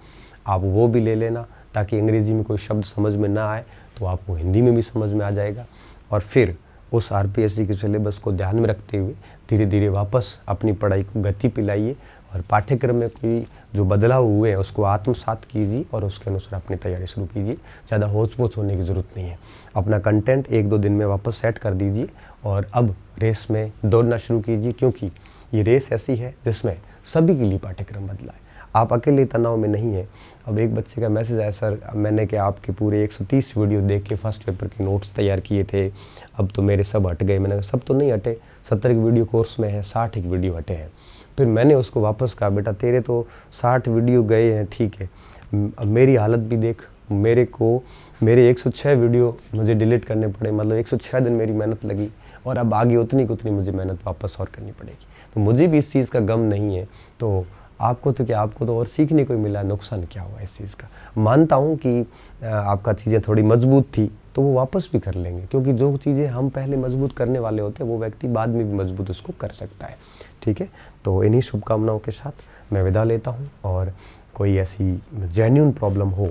Speaker 1: आप वो भी ले लेना, ताकि अंग्रेजी में कोई शब्द समझ में ना आए तो आपको हिंदी में भी समझ में आ जाएगा। और फिर उस आरपीएससी के सिलेबस को ध्यान में रखते हुए धीरे धीरे वापस अपनी पढ़ाई को गति पिलाइए और पाठ्यक्रम में कोई जो बदलाव हुए हैं उसको आत्मसात कीजिए और उसके अनुसार अपनी तैयारी शुरू कीजिए। ज़्यादा होच-पोच होने की ज़रूरत नहीं है। अपना कंटेंट 1-2 दिन में वापस सेट कर दीजिए और अब रेस में दौड़ना शुरू कीजिए, क्योंकि ये रेस ऐसी है जिसमें सभी के लिए पाठ्यक्रम बदला है। आप अकेले तनाव में नहीं हैं। अब एक बच्चे का मैसेज आया, सर मैंने क्या आपके पूरे 130 वीडियो देख के फर्स्ट पेपर के नोट्स तैयार किए थे, अब तो मेरे सब हट गए। मैंने कहा सब तो नहीं हटे, 70 की वीडियो कोर्स में है, 60 एक वीडियो हटे हैं। फिर मैंने उसको वापस कहा, बेटा तेरे तो 60 वीडियो गए हैं, ठीक है, अब मेरी हालत भी देख। मेरे 106 वीडियो मुझे डिलीट करने पड़े, मतलब 106 दिन मेरी मेहनत लगी और अब आगे उतनी की उतनी मुझे मेहनत वापस और करनी पड़ेगी। तो मुझे भी इस चीज़ का गम नहीं है, तो आपको तो क्या, आपको तो और सीखने को ही मिला, नुकसान क्या हुआ इस चीज़ का। मानता हूँ कि आपका चीज़ें थोड़ी मजबूत थी तो वो वापस भी कर लेंगे, क्योंकि जो चीज़ें हम पहले मजबूत करने वाले होते हैं वो व्यक्ति बाद में भी मजबूत उसको कर सकता है। ठीक है, तो इन्हीं शुभकामनाओं के साथ मैं विदा लेता हूँ, और कोई ऐसी जेन्युइन प्रॉब्लम हो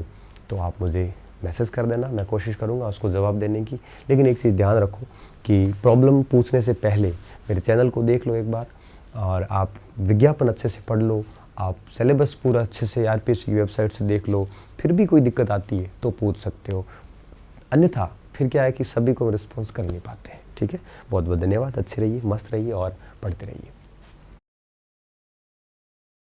Speaker 1: तो आप मुझे मैसेज कर देना, मैं कोशिश करूँगा उसको जवाब देने की। लेकिन एक चीज़ ध्यान रखो कि प्रॉब्लम पूछने से पहले मेरे चैनल को देख लो एक बार, और आप विज्ञापन अच्छे से पढ़ लो, आप सिलेबस पूरा अच्छे से आरपीएससी की वेबसाइट से देख लो। फिर भी कोई दिक्कत आती है तो पूछ सकते हो, अन्यथा फिर क्या है कि सभी को रिस्पॉन्स कर नहीं पाते हैं। ठीक है, बहुत बहुत धन्यवाद। अच्छे रहिए, मस्त रहिए और पढ़ते रहिए।